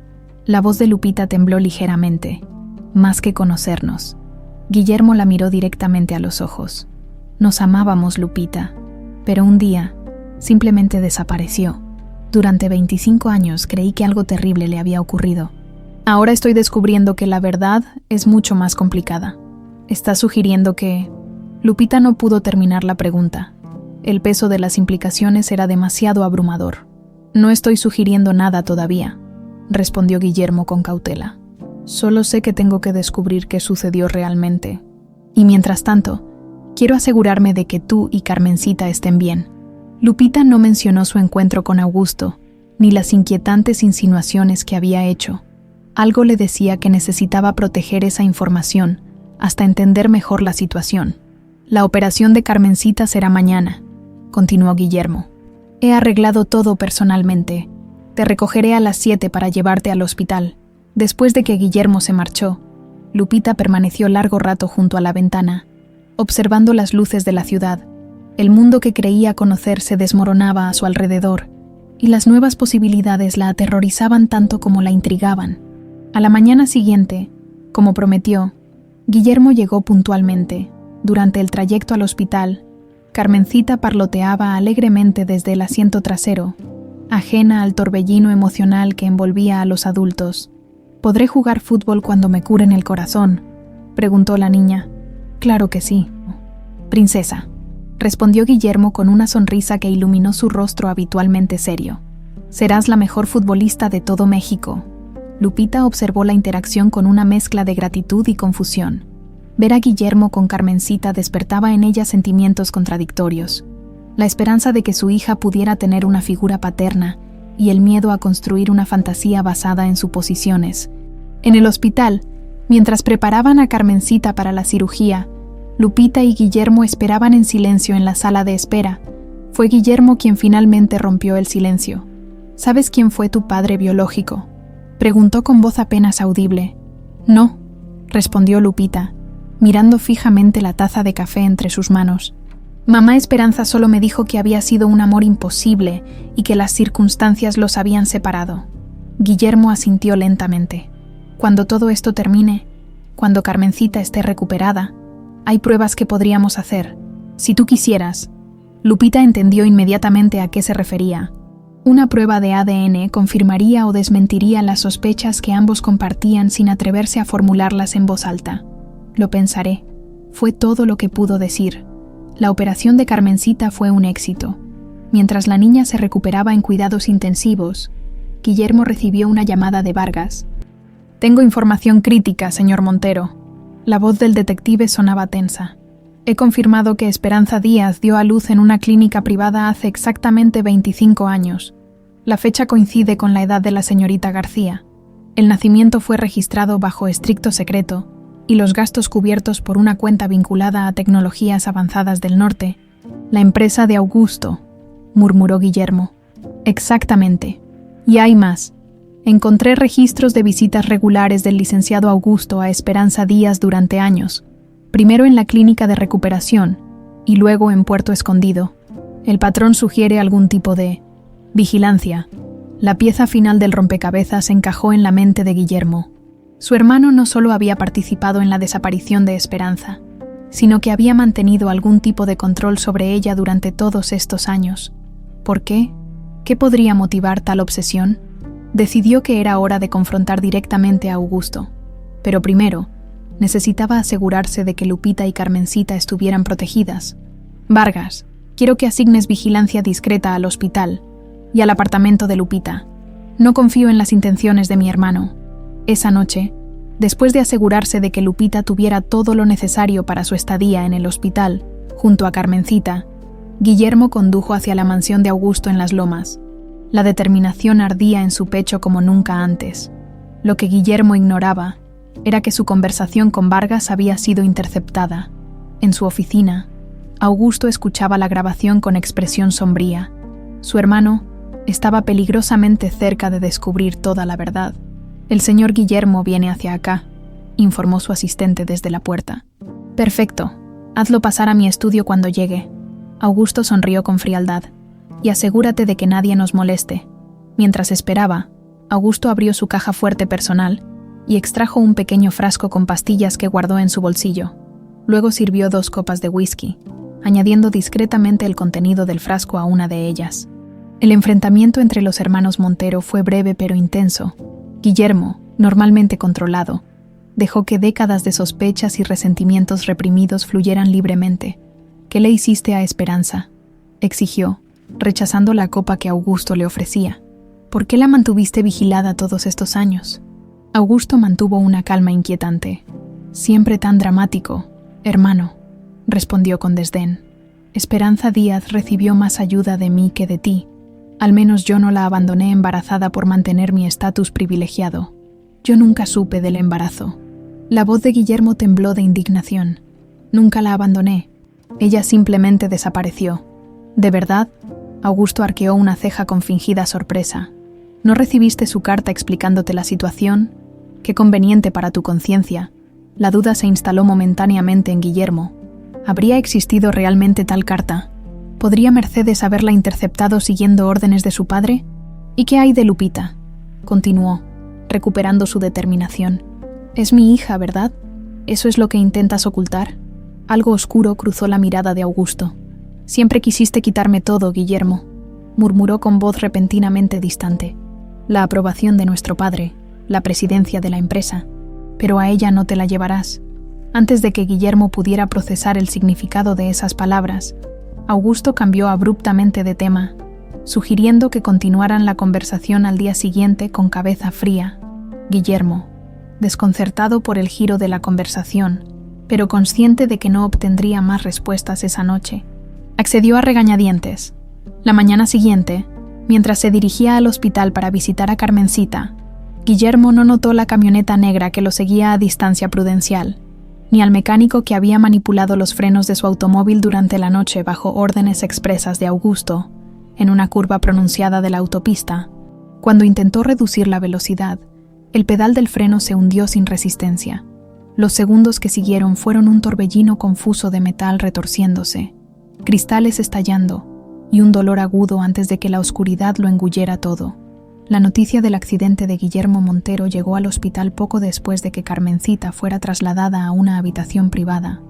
La voz de Lupita tembló ligeramente. Más que conocernos. Guillermo la miró directamente a los ojos. Nos amábamos, Lupita. Pero un día, simplemente desapareció. Durante 25 años creí que algo terrible le había ocurrido. Ahora estoy descubriendo que la verdad es mucho más complicada. ¿Está sugiriendo que...? Lupita no pudo terminar la pregunta. El peso de las implicaciones era demasiado abrumador. No estoy sugiriendo nada todavía, respondió Guillermo con cautela. Solo sé que tengo que descubrir qué sucedió realmente. Y mientras tanto, quiero asegurarme de que tú y Carmencita estén bien. Lupita no mencionó su encuentro con Augusto, ni las inquietantes insinuaciones que había hecho. Algo le decía que necesitaba proteger esa información hasta entender mejor la situación. La operación de Carmencita será mañana, continuó Guillermo. He arreglado todo personalmente. Te recogeré a las 7 para llevarte al hospital. Después de que Guillermo se marchó, Lupita permaneció largo rato junto a la ventana, observando las luces de la ciudad. El mundo que creía conocer se desmoronaba a su alrededor, y las nuevas posibilidades la aterrorizaban tanto como la intrigaban. A la mañana siguiente, como prometió, Guillermo llegó puntualmente. Durante el trayecto al hospital, Carmencita parloteaba alegremente desde el asiento trasero, ajena al torbellino emocional que envolvía a los adultos. ¿Podré jugar fútbol cuando me curen el corazón?, preguntó la niña. Claro que sí, princesa, respondió Guillermo con una sonrisa que iluminó su rostro habitualmente serio. Serás la mejor futbolista de todo México. Lupita observó la interacción con una mezcla de gratitud y confusión. Ver a Guillermo con Carmencita despertaba en ella sentimientos contradictorios. La esperanza de que su hija pudiera tener una figura paterna y el miedo a construir una fantasía basada en suposiciones. En el hospital, mientras preparaban a Carmencita para la cirugía, Lupita y Guillermo esperaban en silencio en la sala de espera. Fue Guillermo quien finalmente rompió el silencio. ¿Sabes quién fue tu padre biológico?, preguntó con voz apenas audible. No, respondió Lupita, mirando fijamente la taza de café entre sus manos. Mamá Esperanza solo me dijo que había sido un amor imposible y que las circunstancias los habían separado. Guillermo asintió lentamente. Cuando todo esto termine, cuando Carmencita esté recuperada, hay pruebas que podríamos hacer. Si tú quisieras. Lupita entendió inmediatamente a qué se refería. Una prueba de ADN confirmaría o desmentiría las sospechas que ambos compartían sin atreverse a formularlas en voz alta. Lo pensaré. Fue todo lo que pudo decir. La operación de Carmencita fue un éxito. Mientras la niña se recuperaba en cuidados intensivos, Guillermo recibió una llamada de Vargas. Tengo información crítica, señor Montero. La voz del detective sonaba tensa. He confirmado que Esperanza Díaz dio a luz en una clínica privada hace exactamente 25 años. La fecha coincide con la edad de la señorita García. El nacimiento fue registrado bajo estricto secreto y los gastos cubiertos por una cuenta vinculada a tecnologías avanzadas del norte, la empresa de Augusto, murmuró Guillermo. Exactamente. Y hay más. Encontré registros de visitas regulares del licenciado Augusto a Esperanza Díaz durante años, primero en la clínica de recuperación y luego en Puerto Escondido. El patrón sugiere algún tipo de vigilancia. La pieza final del rompecabezas encajó en la mente de Guillermo. Su hermano no solo había participado en la desaparición de Esperanza, sino que había mantenido algún tipo de control sobre ella durante todos estos años. ¿Por qué? ¿Qué podría motivar tal obsesión? Decidió que era hora de confrontar directamente a Augusto, pero primero necesitaba asegurarse de que Lupita y Carmencita estuvieran protegidas. Vargas, quiero que asignes vigilancia discreta al hospital y al apartamento de Lupita. No confío en las intenciones de mi hermano. Esa noche, después de asegurarse de que Lupita tuviera todo lo necesario para su estadía en el hospital, junto a Carmencita, Guillermo condujo hacia la mansión de Augusto en Las Lomas. La determinación ardía en su pecho como nunca antes. Lo que Guillermo ignoraba era que su conversación con Vargas había sido interceptada. En su oficina, Augusto escuchaba la grabación con expresión sombría. Su hermano estaba peligrosamente cerca de descubrir toda la verdad. El señor Guillermo viene hacia acá, informó su asistente desde la puerta. Perfecto. Hazlo pasar a mi estudio cuando llegue. Augusto sonrió con frialdad. Y asegúrate de que nadie nos moleste. Mientras esperaba, Augusto abrió su caja fuerte personal y extrajo un pequeño frasco con pastillas que guardó en su bolsillo. Luego sirvió 2 copas de whisky, añadiendo discretamente el contenido del frasco a una de ellas. El enfrentamiento entre los hermanos Montero fue breve pero intenso. Guillermo, normalmente controlado, dejó que décadas de sospechas y resentimientos reprimidos fluyeran libremente. ¿Qué le hiciste a Esperanza?, exigió, rechazando la copa que Augusto le ofrecía. ¿Por qué la mantuviste vigilada todos estos años? Augusto mantuvo una calma inquietante. Siempre tan dramático, hermano, respondió con desdén. Esperanza Díaz recibió más ayuda de mí que de ti. Al menos yo no la abandoné embarazada por mantener mi estatus privilegiado. Yo nunca supe del embarazo. La voz de Guillermo tembló de indignación. Nunca la abandoné. Ella simplemente desapareció. ¿De verdad? Augusto arqueó una ceja con fingida sorpresa. ¿No recibiste su carta explicándote la situación? Qué conveniente para tu conciencia. La duda se instaló momentáneamente en Guillermo. ¿Habría existido realmente tal carta? ¿Podría Mercedes haberla interceptado siguiendo órdenes de su padre? ¿Y qué hay de Lupita?, continuó, recuperando su determinación. Es mi hija, ¿verdad? ¿Eso es lo que intentas ocultar? Algo oscuro cruzó la mirada de Augusto. Siempre quisiste quitarme todo, Guillermo, murmuró con voz repentinamente distante. La aprobación de nuestro padre, la presidencia de la empresa. Pero a ella no te la llevarás. Antes de que Guillermo pudiera procesar el significado de esas palabras, Augusto cambió abruptamente de tema, sugiriendo que continuaran la conversación al día siguiente con cabeza fría. Guillermo, desconcertado por el giro de la conversación, pero consciente de que no obtendría más respuestas esa noche, accedió a regañadientes. La mañana siguiente, mientras se dirigía al hospital para visitar a Carmencita, Guillermo no notó la camioneta negra que lo seguía a distancia prudencial, ni al mecánico que había manipulado los frenos de su automóvil durante la noche bajo órdenes expresas de Augusto, en una curva pronunciada de la autopista. Cuando intentó reducir la velocidad, el pedal del freno se hundió sin resistencia. Los segundos que siguieron fueron un torbellino confuso de metal retorciéndose, cristales estallando y un dolor agudo antes de que la oscuridad lo engullera todo. La noticia del accidente de Guillermo Montero llegó al hospital poco después de que Carmencita fuera trasladada a una habitación privada.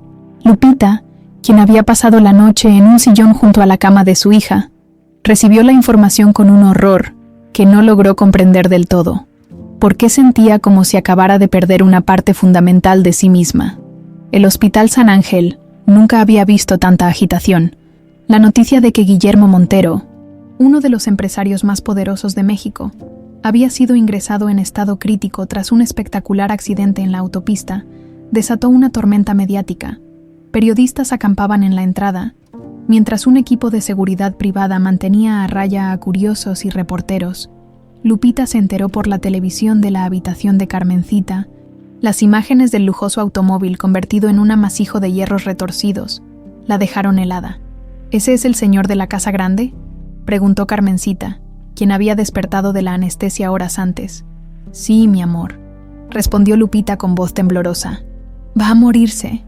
Lupita, quien había pasado la noche en un sillón junto a la cama de su hija, recibió la información con un horror que no logró comprender del todo. ¿Por qué sentía como si acabara de perder una parte fundamental de sí misma? El Hospital San Ángel nunca había visto tanta agitación. La noticia de que Guillermo Montero, uno de los empresarios más poderosos de México, había sido ingresado en estado crítico tras un espectacular accidente en la autopista, desató una tormenta mediática. Periodistas acampaban en la entrada, mientras un equipo de seguridad privada mantenía a raya a curiosos y reporteros. Lupita se enteró por la televisión de la habitación de Carmencita, las imágenes del lujoso automóvil convertido en un amasijo de hierros retorcidos. La dejaron helada. ¿Ese es el señor de la casa grande?, preguntó Carmencita, quien había despertado de la anestesia horas antes. Sí, mi amor, respondió Lupita con voz temblorosa. Va a morirse.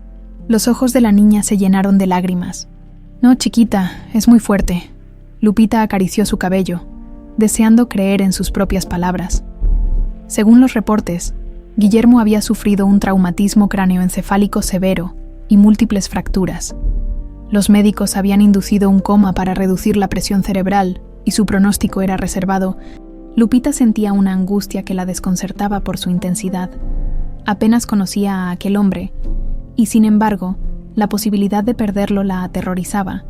Los ojos de la niña se llenaron de lágrimas. No, chiquita, es muy fuerte. Lupita acarició su cabello, deseando creer en sus propias palabras. Según los reportes, Guillermo había sufrido un traumatismo cráneoencefálico severo y múltiples fracturas. Los médicos habían inducido un coma para reducir la presión cerebral y su pronóstico era reservado. Lupita sentía una angustia que la desconcertaba por su intensidad. Apenas conocía a aquel hombre, y sin embargo, la posibilidad de perderlo la aterrorizaba.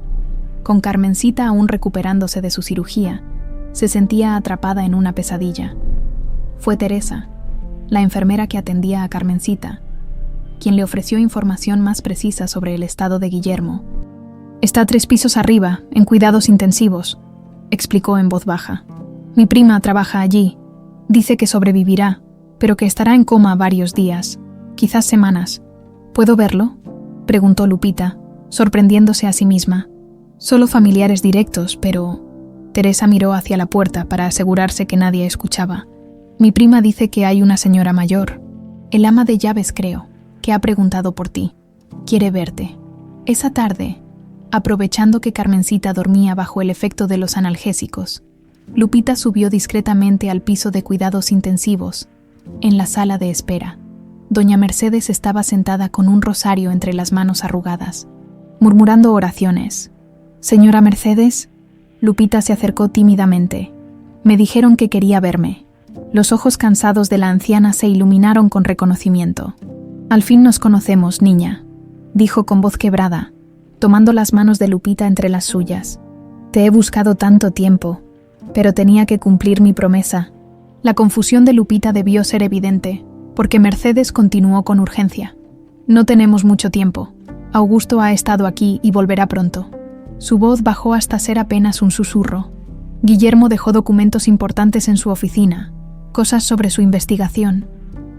Con Carmencita aún recuperándose de su cirugía, se sentía atrapada en una pesadilla. Fue Teresa, la enfermera que atendía a Carmencita, quien le ofreció información más precisa sobre el estado de Guillermo. Está 3 pisos arriba, en cuidados intensivos, explicó en voz baja. Mi prima trabaja allí. Dice que sobrevivirá, pero que estará en coma varios días, quizás semanas. ¿Puedo verlo?, preguntó Lupita, sorprendiéndose a sí misma. Solo familiares directos, pero... Teresa miró hacia la puerta para asegurarse que nadie escuchaba. Mi prima dice que hay una señora mayor. El ama de llaves, creo, que ha preguntado por ti. Quiere verte. Esa tarde, aprovechando que Carmencita dormía bajo el efecto de los analgésicos, Lupita subió discretamente al piso de cuidados intensivos, en la sala de espera. Doña Mercedes estaba sentada con un rosario entre las manos arrugadas, murmurando oraciones. «Señora Mercedes», Lupita se acercó tímidamente. «Me dijeron que quería verme». Los ojos cansados de la anciana se iluminaron con reconocimiento. «Al fin nos conocemos, niña», dijo con voz quebrada, tomando las manos de Lupita entre las suyas. «Te he buscado tanto tiempo, pero tenía que cumplir mi promesa». La confusión de Lupita debió ser evidente, porque Mercedes continuó con urgencia. «No tenemos mucho tiempo. Augusto ha estado aquí y volverá pronto». Su voz bajó hasta ser apenas un susurro. «Guillermo dejó documentos importantes en su oficina, cosas sobre su investigación.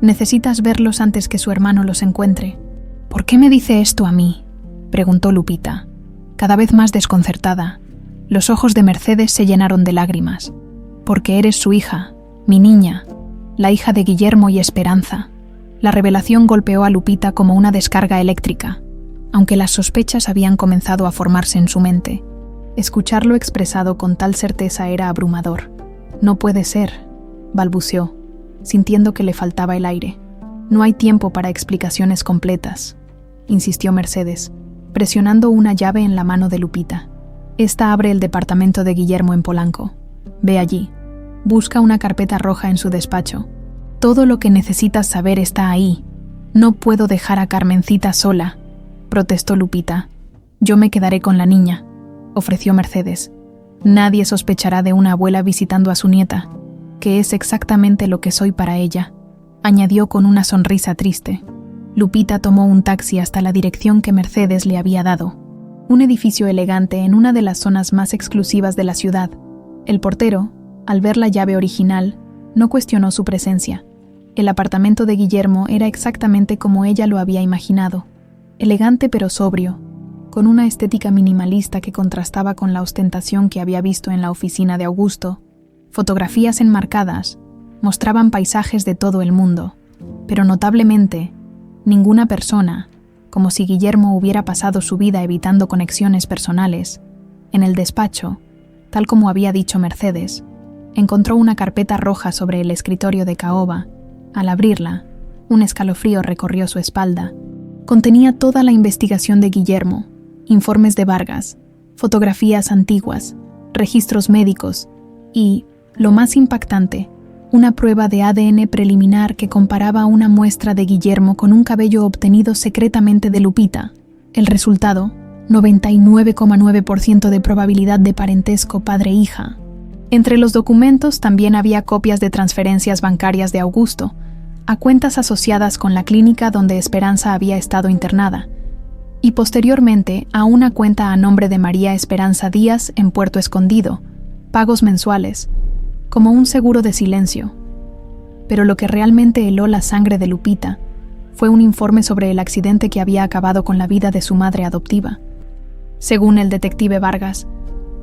Necesitas verlos antes que su hermano los encuentre». «¿Por qué me dice esto a mí?», preguntó Lupita, cada vez más desconcertada. Los ojos de Mercedes se llenaron de lágrimas. «Porque eres su hija, mi niña, la hija de Guillermo y Esperanza». La revelación golpeó a Lupita como una descarga eléctrica, aunque las sospechas habían comenzado a formarse en su mente. Escucharlo expresado con tal certeza era abrumador. «No puede ser», balbuceó, sintiendo que le faltaba el aire. «No hay tiempo para explicaciones completas», insistió Mercedes, presionando una llave en la mano de Lupita. «Esta abre el departamento de Guillermo en Polanco. Ve allí. Busca una carpeta roja en su despacho. Todo lo que necesitas saber está ahí. No puedo dejar a Carmencita sola», protestó Lupita. «Yo me quedaré con la niña», ofreció Mercedes. «Nadie sospechará de una abuela visitando a su nieta, que es exactamente lo que soy para ella», añadió con una sonrisa triste. Lupita tomó un taxi hasta la dirección que Mercedes le había dado. Un edificio elegante en una de las zonas más exclusivas de la ciudad. El portero, al ver la llave original, no cuestionó su presencia. El apartamento de Guillermo era exactamente como ella lo había imaginado. Elegante pero sobrio, con una estética minimalista que contrastaba con la ostentación que había visto en la oficina de Augusto. Fotografías enmarcadas mostraban paisajes de todo el mundo, pero notablemente, ninguna persona, como si Guillermo hubiera pasado su vida evitando conexiones personales. En el despacho, tal como había dicho Mercedes, encontró una carpeta roja sobre el escritorio de caoba. Al abrirla, un escalofrío recorrió su espalda. Contenía toda la investigación de Guillermo, informes de Vargas, fotografías antiguas, registros médicos y, lo más impactante, una prueba de ADN preliminar que comparaba una muestra de Guillermo con un cabello obtenido secretamente de Lupita. El resultado, 99,9% de probabilidad de parentesco padre-hija. Entre los documentos también había copias de transferencias bancarias de Augusto, a cuentas asociadas con la clínica donde Esperanza había estado internada, y posteriormente a una cuenta a nombre de María Esperanza Díaz en Puerto Escondido, pagos mensuales, como un seguro de silencio. Pero lo que realmente heló la sangre de Lupita fue un informe sobre el accidente que había acabado con la vida de su madre adoptiva. Según el detective Vargas,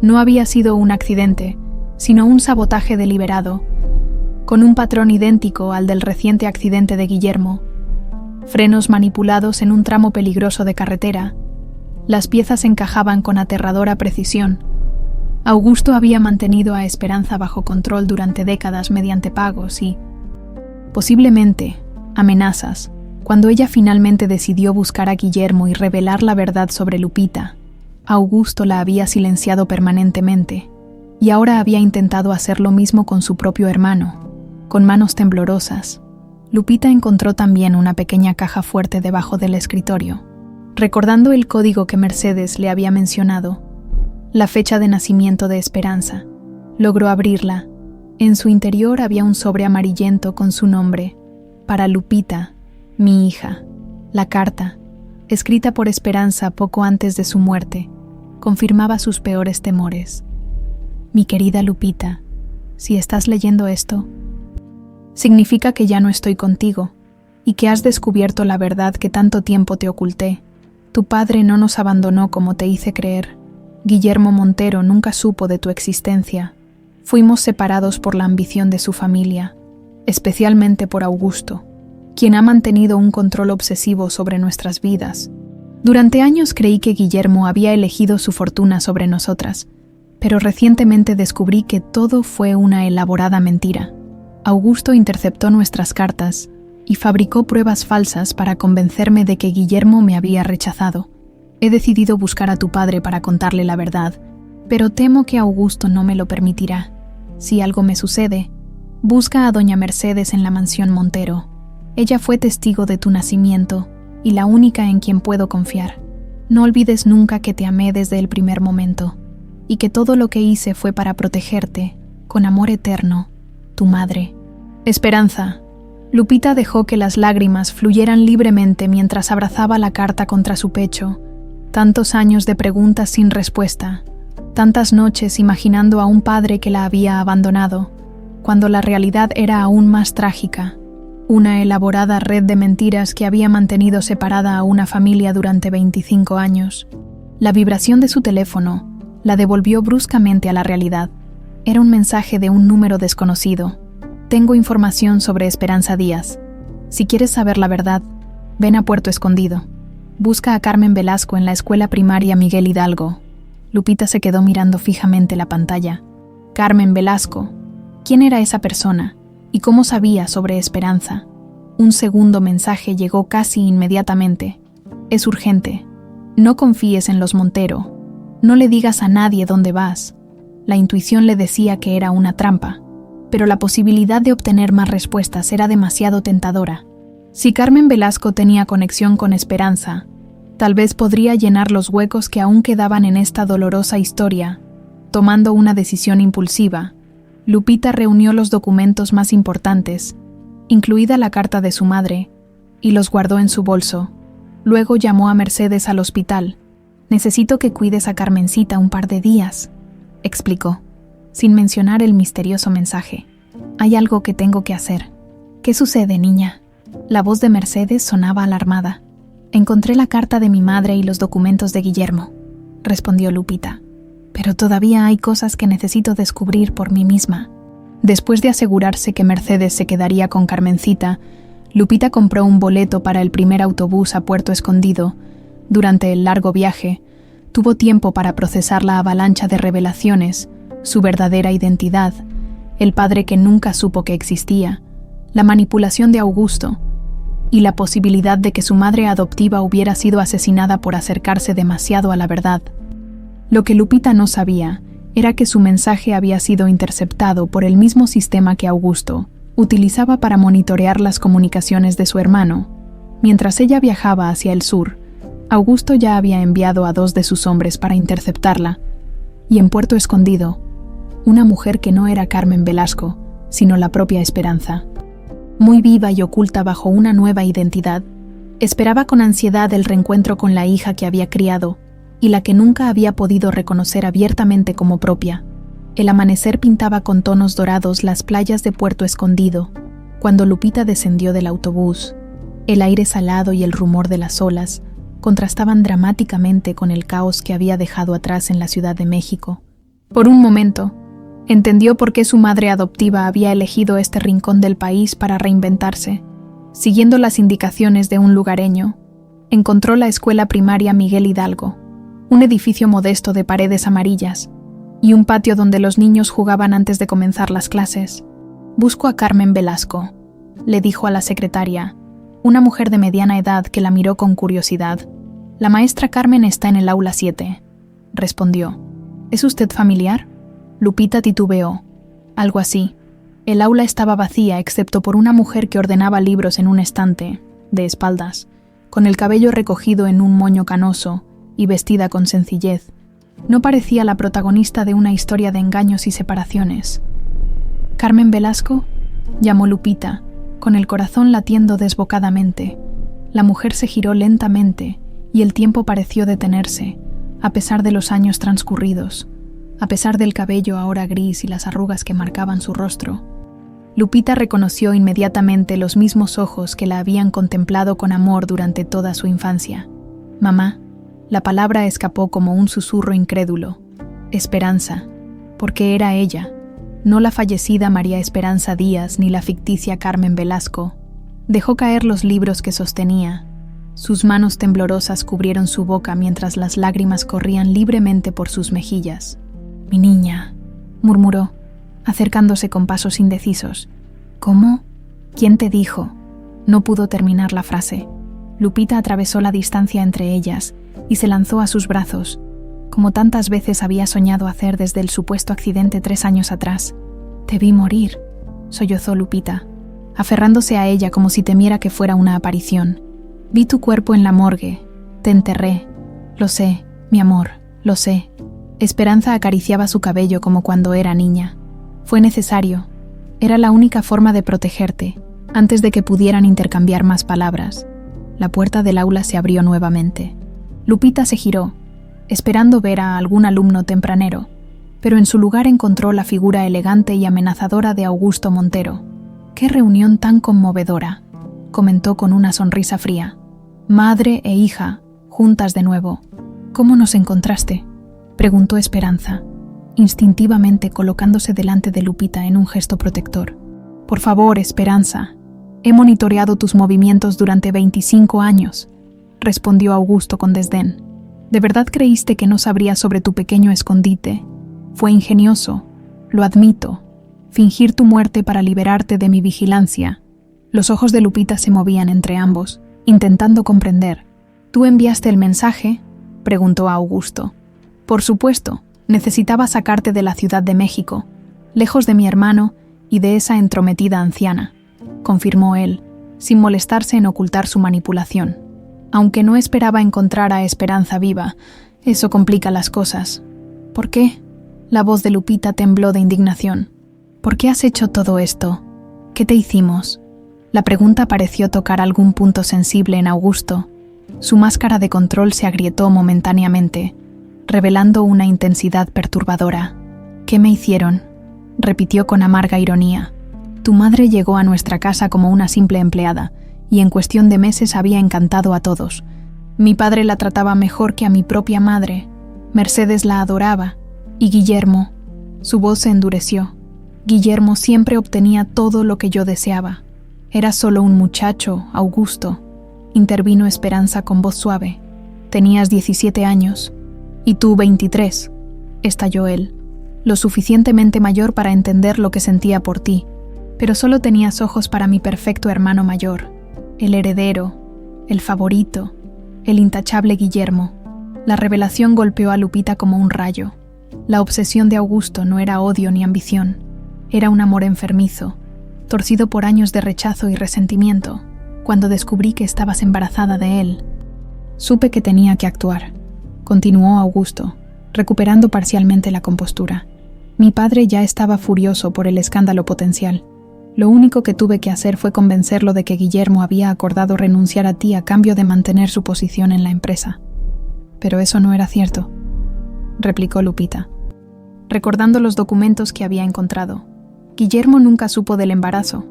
no había sido un accidente, sino un sabotaje deliberado, con un patrón idéntico al del reciente accidente de Guillermo. Frenos manipulados en un tramo peligroso de carretera. Las piezas encajaban con aterradora precisión. Augusto había mantenido a Esperanza bajo control durante décadas mediante pagos y, posiblemente, amenazas. Cuando ella finalmente decidió buscar a Guillermo y revelar la verdad sobre Lupita, Augusto la había silenciado permanentemente, y ahora había intentado hacer lo mismo con su propio hermano. Con manos temblorosas, Lupita encontró también una pequeña caja fuerte debajo del escritorio. Recordando el código que Mercedes le había mencionado, la fecha de nacimiento de Esperanza, logró abrirla. En su interior había un sobre amarillento con su nombre: «Para Lupita, mi hija». La carta, escrita por Esperanza poco antes de su muerte, confirmaba sus peores temores. «Mi querida Lupita, si estás leyendo esto, significa que ya no estoy contigo y que has descubierto la verdad que tanto tiempo te oculté. Tu padre no nos abandonó como te hice creer. Guillermo Montero nunca supo de tu existencia. Fuimos separados por la ambición de su familia, especialmente por Augusto. quien ha mantenido un control obsesivo sobre nuestras vidas. Durante años creí que Guillermo había elegido su fortuna sobre nosotras, pero recientemente descubrí que todo fue una elaborada mentira. Augusto interceptó nuestras cartas y fabricó pruebas falsas para convencerme de que Guillermo me había rechazado. He decidido buscar a tu padre para contarle la verdad, pero temo que Augusto no me lo permitirá. Si algo me sucede, busca a doña Mercedes en la mansión Montero. Ella fue testigo de tu nacimiento y la única en quien puedo confiar. No olvides nunca que te amé desde el primer momento y que todo lo que hice fue para protegerte, con amor eterno, tu madre. Esperanza. Lupita dejó que las lágrimas fluyeran libremente mientras abrazaba la carta contra su pecho. Tantos años de preguntas sin respuesta, tantas noches imaginando a un padre que la había abandonado, cuando la realidad era aún más trágica. Una elaborada red de mentiras que había mantenido separada a una familia durante 25 años. La vibración de su teléfono la devolvió bruscamente a la realidad. Era un mensaje de un número desconocido. Tengo información sobre Esperanza Díaz. Si quieres saber la verdad, ven a Puerto Escondido. Busca a Carmen Velasco en la escuela primaria Miguel Hidalgo. Lupita se quedó mirando fijamente la pantalla. Carmen Velasco. ¿Quién era esa persona? ¿Y cómo sabía sobre Esperanza? Un segundo mensaje llegó casi inmediatamente. Es urgente. No confíes en los Montero. No le digas a nadie dónde vas. La intuición le decía que era una trampa, pero la posibilidad de obtener más respuestas era demasiado tentadora. Si Carmen Velasco tenía conexión con Esperanza, tal vez podría llenar los huecos que aún quedaban en esta dolorosa historia. Tomando una decisión impulsiva, Lupita reunió los documentos más importantes, incluida la carta de su madre, y los guardó en su bolso. Luego llamó a Mercedes al hospital. «Necesito que cuides a Carmencita un par de días», explicó, sin mencionar el misterioso mensaje. «Hay algo que tengo que hacer». «¿Qué sucede, niña?». La voz de Mercedes sonaba alarmada. «Encontré la carta de mi madre y los documentos de Guillermo», respondió Lupita. «Pero todavía hay cosas que necesito descubrir por mí misma». Después de asegurarse que Mercedes se quedaría con Carmencita, Lupita compró un boleto para el primer autobús a Puerto Escondido. Durante el largo viaje, tuvo tiempo para procesar la avalancha de revelaciones, su verdadera identidad, el padre que nunca supo que existía, la manipulación de Augusto y la posibilidad de que su madre adoptiva hubiera sido asesinada por acercarse demasiado a la verdad. Lo que Lupita no sabía era que su mensaje había sido interceptado por el mismo sistema que Augusto utilizaba para monitorear las comunicaciones de su hermano. Mientras ella viajaba hacia el sur, Augusto ya había enviado a 2 de sus hombres para interceptarla, y en Puerto Escondido, una mujer que no era Carmen Velasco, sino la propia Esperanza. Muy viva y oculta bajo una nueva identidad, esperaba con ansiedad el reencuentro con la hija que había criado y la que nunca había podido reconocer abiertamente como propia. El amanecer pintaba con tonos dorados las playas de Puerto Escondido. Cuando Lupita descendió del autobús, el aire salado y el rumor de las olas contrastaban dramáticamente con el caos que había dejado atrás en la Ciudad de México. Por un momento, entendió por qué su madre adoptiva había elegido este rincón del país para reinventarse. Siguiendo las indicaciones de un lugareño, encontró la escuela primaria Miguel Hidalgo, un edificio modesto de paredes amarillas y un patio donde los niños jugaban antes de comenzar las clases. «Busco a Carmen Velasco», le dijo a la secretaria, una mujer de mediana edad que la miró con curiosidad. «La maestra Carmen está en el aula 7», respondió. «¿Es usted familiar?». Lupita titubeó. «Algo así». El aula estaba vacía excepto por una mujer que ordenaba libros en un estante, de espaldas, con el cabello recogido en un moño canoso y vestida con sencillez. No parecía la protagonista de una historia de engaños y separaciones. «¿Carmen Velasco?», llamó Lupita, con el corazón latiendo desbocadamente. La mujer se giró lentamente y el tiempo pareció detenerse, a pesar de los años transcurridos, a pesar del cabello ahora gris y las arrugas que marcaban su rostro. Lupita reconoció inmediatamente los mismos ojos que la habían contemplado con amor durante toda su infancia. «Mamá», la palabra escapó como un susurro incrédulo. «Esperanza», porque era ella, no la fallecida María Esperanza Díaz ni la ficticia Carmen Velasco. Dejó caer los libros que sostenía. Sus manos temblorosas cubrieron su boca mientras las lágrimas corrían libremente por sus mejillas. «Mi niña», murmuró, acercándose con pasos indecisos. «¿Cómo? ¿Quién te dijo?» No pudo terminar la frase. Lupita atravesó la distancia entre ellas y se lanzó a sus brazos, como tantas veces había soñado hacer desde el supuesto accidente 3 años atrás. «Te vi morir», sollozó Lupita, aferrándose a ella como si temiera que fuera una aparición. «Vi tu cuerpo en la morgue. Te enterré. Lo sé, mi amor, lo sé». Esperanza acariciaba su cabello como cuando era niña. «Fue necesario. Era la única forma de protegerte, antes de que pudieran intercambiar más palabras». La puerta del aula se abrió nuevamente. Lupita se giró, esperando ver a algún alumno tempranero, pero en su lugar encontró la figura elegante y amenazadora de Augusto Montero. «Qué reunión tan conmovedora», comentó con una sonrisa fría. «Madre e hija, juntas de nuevo. ¿Cómo nos encontraste?», preguntó Esperanza, instintivamente colocándose delante de Lupita en un gesto protector. «Por favor, Esperanza. He monitoreado tus movimientos durante 25 años», respondió Augusto con desdén. «¿De verdad creíste que no sabría sobre tu pequeño escondite? Fue ingenioso, lo admito. Fingir tu muerte para liberarte de mi vigilancia». Los ojos de Lupita se movían entre ambos, intentando comprender. «¿Tú enviaste el mensaje?», preguntó Augusto. «Por supuesto, necesitaba sacarte de la Ciudad de México, lejos de mi hermano y de esa entrometida anciana», confirmó él, sin molestarse en ocultar su manipulación. Aunque no esperaba encontrar a Esperanza viva, eso complica las cosas. «¿Por qué?», la voz de Lupita tembló de indignación. «¿Por qué has hecho todo esto? ¿Qué te hicimos?». La pregunta pareció tocar algún punto sensible en Augusto. Su máscara de control se agrietó momentáneamente, revelando una intensidad perturbadora. «¿Qué me hicieron?», repitió con amarga ironía. «Tu madre llegó a nuestra casa como una simple empleada, y en cuestión de meses había encantado a todos. Mi padre la trataba mejor que a mi propia madre. Mercedes la adoraba. Y Guillermo». Su voz se endureció. «Guillermo siempre obtenía todo lo que yo deseaba. Era solo un muchacho, Augusto», intervino Esperanza con voz suave. «Tenías 17 años. Y tú 23, estalló él, lo suficientemente mayor para entender lo que sentía por ti, pero solo tenías ojos para mi perfecto hermano mayor, el heredero, el favorito, el intachable Guillermo». La revelación golpeó a Lupita como un rayo. La obsesión de Augusto no era odio ni ambición, era un amor enfermizo, torcido por años de rechazo y resentimiento. Cuando descubrí que estabas embarazada de él, supe que tenía que actuar, continuó Augusto, recuperando parcialmente la compostura. Mi padre ya estaba furioso por el escándalo potencial. Lo único que tuve que hacer fue convencerlo de que Guillermo había acordado renunciar a ti a cambio de mantener su posición en la empresa. Pero eso no era cierto, replicó Lupita, recordando los documentos que había encontrado. Guillermo nunca supo del embarazo.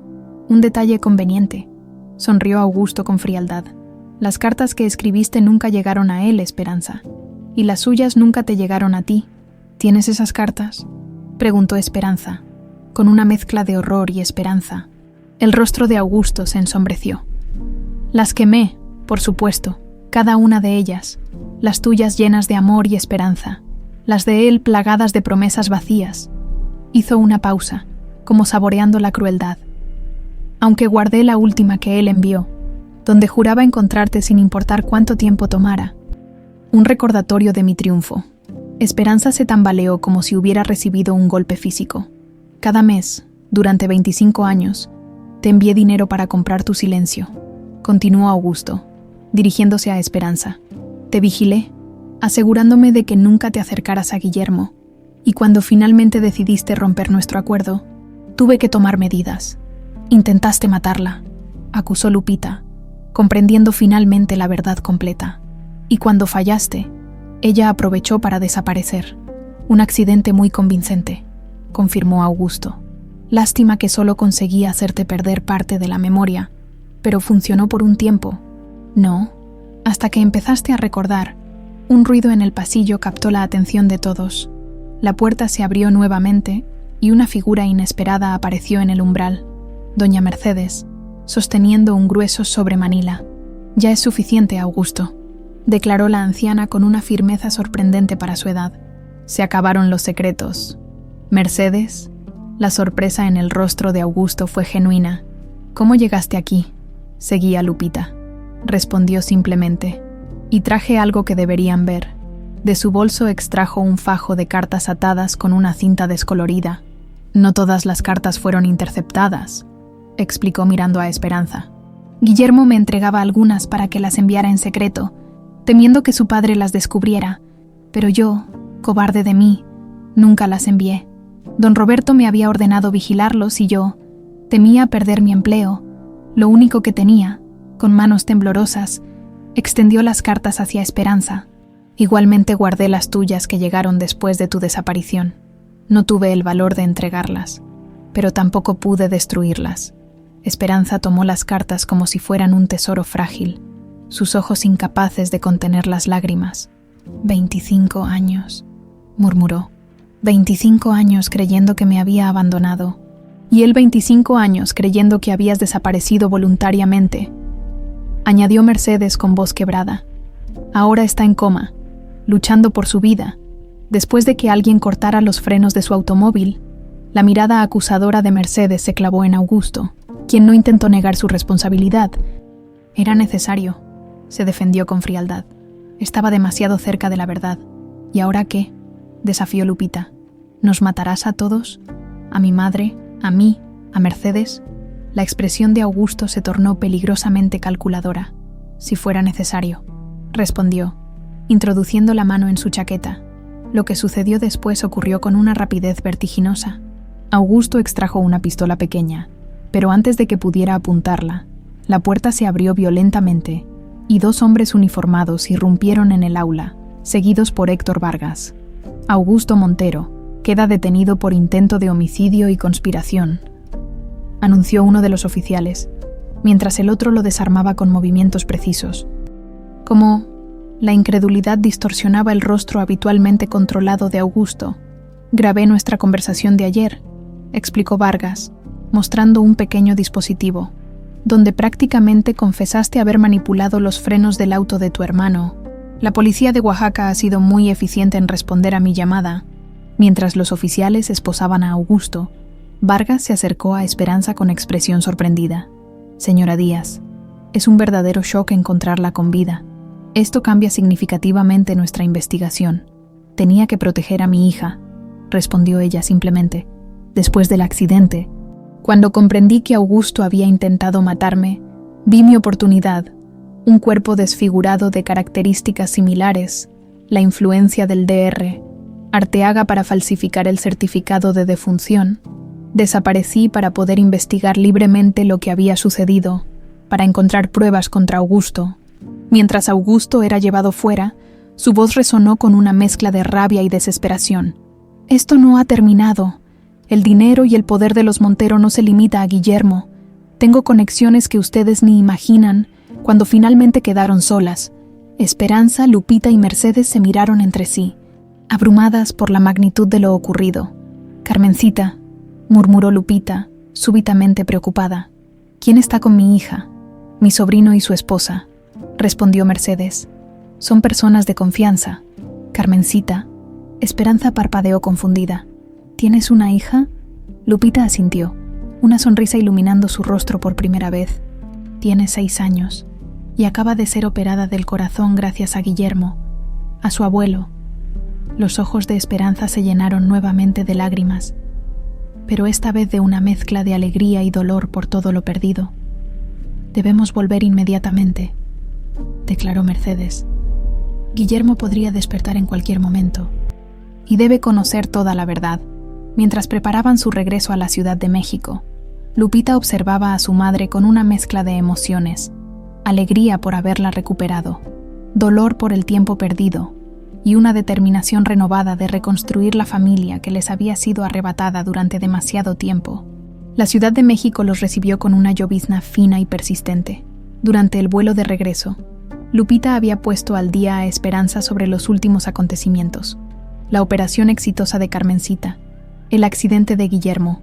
Un detalle conveniente, sonrió Augusto con frialdad. Las cartas que escribiste nunca llegaron a él, Esperanza, y las suyas nunca te llegaron a ti. ¿Tienes esas cartas?, preguntó Esperanza, con una mezcla de horror y esperanza. El rostro de Augusto se ensombreció. Las quemé, por supuesto, cada una de ellas, las tuyas llenas de amor y esperanza, las de él plagadas de promesas vacías. Hizo una pausa, como saboreando la crueldad. Aunque guardé la última que él envió, donde juraba encontrarte sin importar cuánto tiempo tomara. Un recordatorio de mi triunfo. Esperanza se tambaleó como si hubiera recibido un golpe físico. Cada mes, durante 25 años, te envié dinero para comprar tu silencio, continuó Augusto, dirigiéndose a Esperanza. Te vigilé, asegurándome de que nunca te acercaras a Guillermo, y cuando finalmente decidiste romper nuestro acuerdo, tuve que tomar medidas. Intentaste matarla, acusó Lupita, comprendiendo finalmente la verdad completa. Y cuando fallaste, ella aprovechó para desaparecer. Un accidente muy convincente, confirmó Augusto. Lástima que solo conseguía hacerte perder parte de la memoria, pero funcionó por un tiempo. No, hasta que empezaste a recordar. Un ruido en el pasillo captó la atención de todos. La puerta se abrió nuevamente y una figura inesperada apareció en el umbral. Doña Mercedes, sosteniendo un grueso sobre Manila. «Ya es suficiente, Augusto», declaró la anciana con una firmeza sorprendente para su edad. «Se acabaron los secretos. Mercedes». La sorpresa en el rostro de Augusto fue genuina. «¿Cómo llegaste aquí?», seguía Lupita. Respondió simplemente. «Y traje algo que deberían ver». De su bolso extrajo un fajo de cartas atadas con una cinta descolorida. «No todas las cartas fueron interceptadas», explicó mirando a Esperanza. «Guillermo me entregaba algunas para que las enviara en secreto, temiendo que su padre las descubriera, pero yo, cobarde de mí, nunca las envié. Don Roberto me había ordenado vigilarlos y yo temía perder mi empleo. Lo único que tenía, con manos temblorosas, extendió las cartas hacia Esperanza. Igualmente guardé las tuyas que llegaron después de tu desaparición. No tuve el valor de entregarlas, pero tampoco pude destruirlas». Esperanza tomó las cartas como si fueran un tesoro frágil, sus ojos incapaces de contener las lágrimas. 25 años, murmuró. 25 años creyendo que me había abandonado. Y él 25 años creyendo que habías desaparecido voluntariamente. Añadió Mercedes con voz quebrada. Ahora está en coma, luchando por su vida, después de que alguien cortara los frenos de su automóvil. La mirada acusadora de Mercedes se clavó en Augusto, quien no intentó negar su responsabilidad. Era necesario, se defendió con frialdad. Estaba demasiado cerca de la verdad. ¿Y ahora qué?, desafió Lupita. ¿Nos matarás a todos? ¿A mi madre? ¿A mí? ¿A Mercedes? La expresión de Augusto se tornó peligrosamente calculadora. Si fuera necesario, respondió, introduciendo la mano en su chaqueta. Lo que sucedió después ocurrió con una rapidez vertiginosa. Augusto extrajo una pistola pequeña, pero antes de que pudiera apuntarla, la puerta se abrió violentamente y 2 hombres uniformados irrumpieron en el aula, seguidos por Héctor Vargas. «Augusto Montero queda detenido por intento de homicidio y conspiración», anunció uno de los oficiales, mientras el otro lo desarmaba con movimientos precisos. Como la incredulidad distorsionaba el rostro habitualmente controlado de Augusto, «Grabé nuestra conversación de ayer», explicó Vargas, mostrando un pequeño dispositivo, donde prácticamente confesaste haber manipulado los frenos del auto de tu hermano. La policía de Oaxaca ha sido muy eficiente en responder a mi llamada. Mientras los oficiales esposaban a Augusto, Vargas se acercó a Esperanza con expresión sorprendida. «Señora Díaz, es un verdadero shock encontrarla con vida. Esto cambia significativamente nuestra investigación. Tenía que proteger a mi hija», respondió ella simplemente. «Después del accidente, cuando comprendí que Augusto había intentado matarme, vi mi oportunidad, un cuerpo desfigurado de características similares, la influencia del Dr. Arteaga para falsificar el certificado de defunción. Desaparecí para poder investigar libremente lo que había sucedido, para encontrar pruebas contra Augusto. Mientras Augusto era llevado fuera, su voz resonó con una mezcla de rabia y desesperación. «Esto no ha terminado. El dinero y el poder de los Montero no se limita a Guillermo. Tengo conexiones que ustedes ni imaginan». Cuando finalmente quedaron solas, Esperanza, Lupita y Mercedes se miraron entre sí, abrumadas por la magnitud de lo ocurrido. «Carmencita», murmuró Lupita, súbitamente preocupada. «¿Quién está con mi hija?» «Mi sobrino y su esposa», respondió Mercedes. «Son personas de confianza». «Carmencita». Esperanza parpadeó confundida. «¿Tienes una hija?» Lupita asintió, una sonrisa iluminando su rostro por primera vez. «Tiene 6 años y acaba de ser operada del corazón gracias a Guillermo, a su abuelo». Los ojos de Esperanza se llenaron nuevamente de lágrimas, pero esta vez de una mezcla de alegría y dolor por todo lo perdido. «Debemos volver inmediatamente», declaró Mercedes. «Guillermo podría despertar en cualquier momento y debe conocer toda la verdad». Mientras preparaban su regreso a la Ciudad de México, Lupita observaba a su madre con una mezcla de emociones: alegría por haberla recuperado, dolor por el tiempo perdido y una determinación renovada de reconstruir la familia que les había sido arrebatada durante demasiado tiempo. La Ciudad de México los recibió con una llovizna fina y persistente. Durante el vuelo de regreso, Lupita había puesto al día a Esperanza sobre los últimos acontecimientos: la operación exitosa de Carmencita, el accidente de Guillermo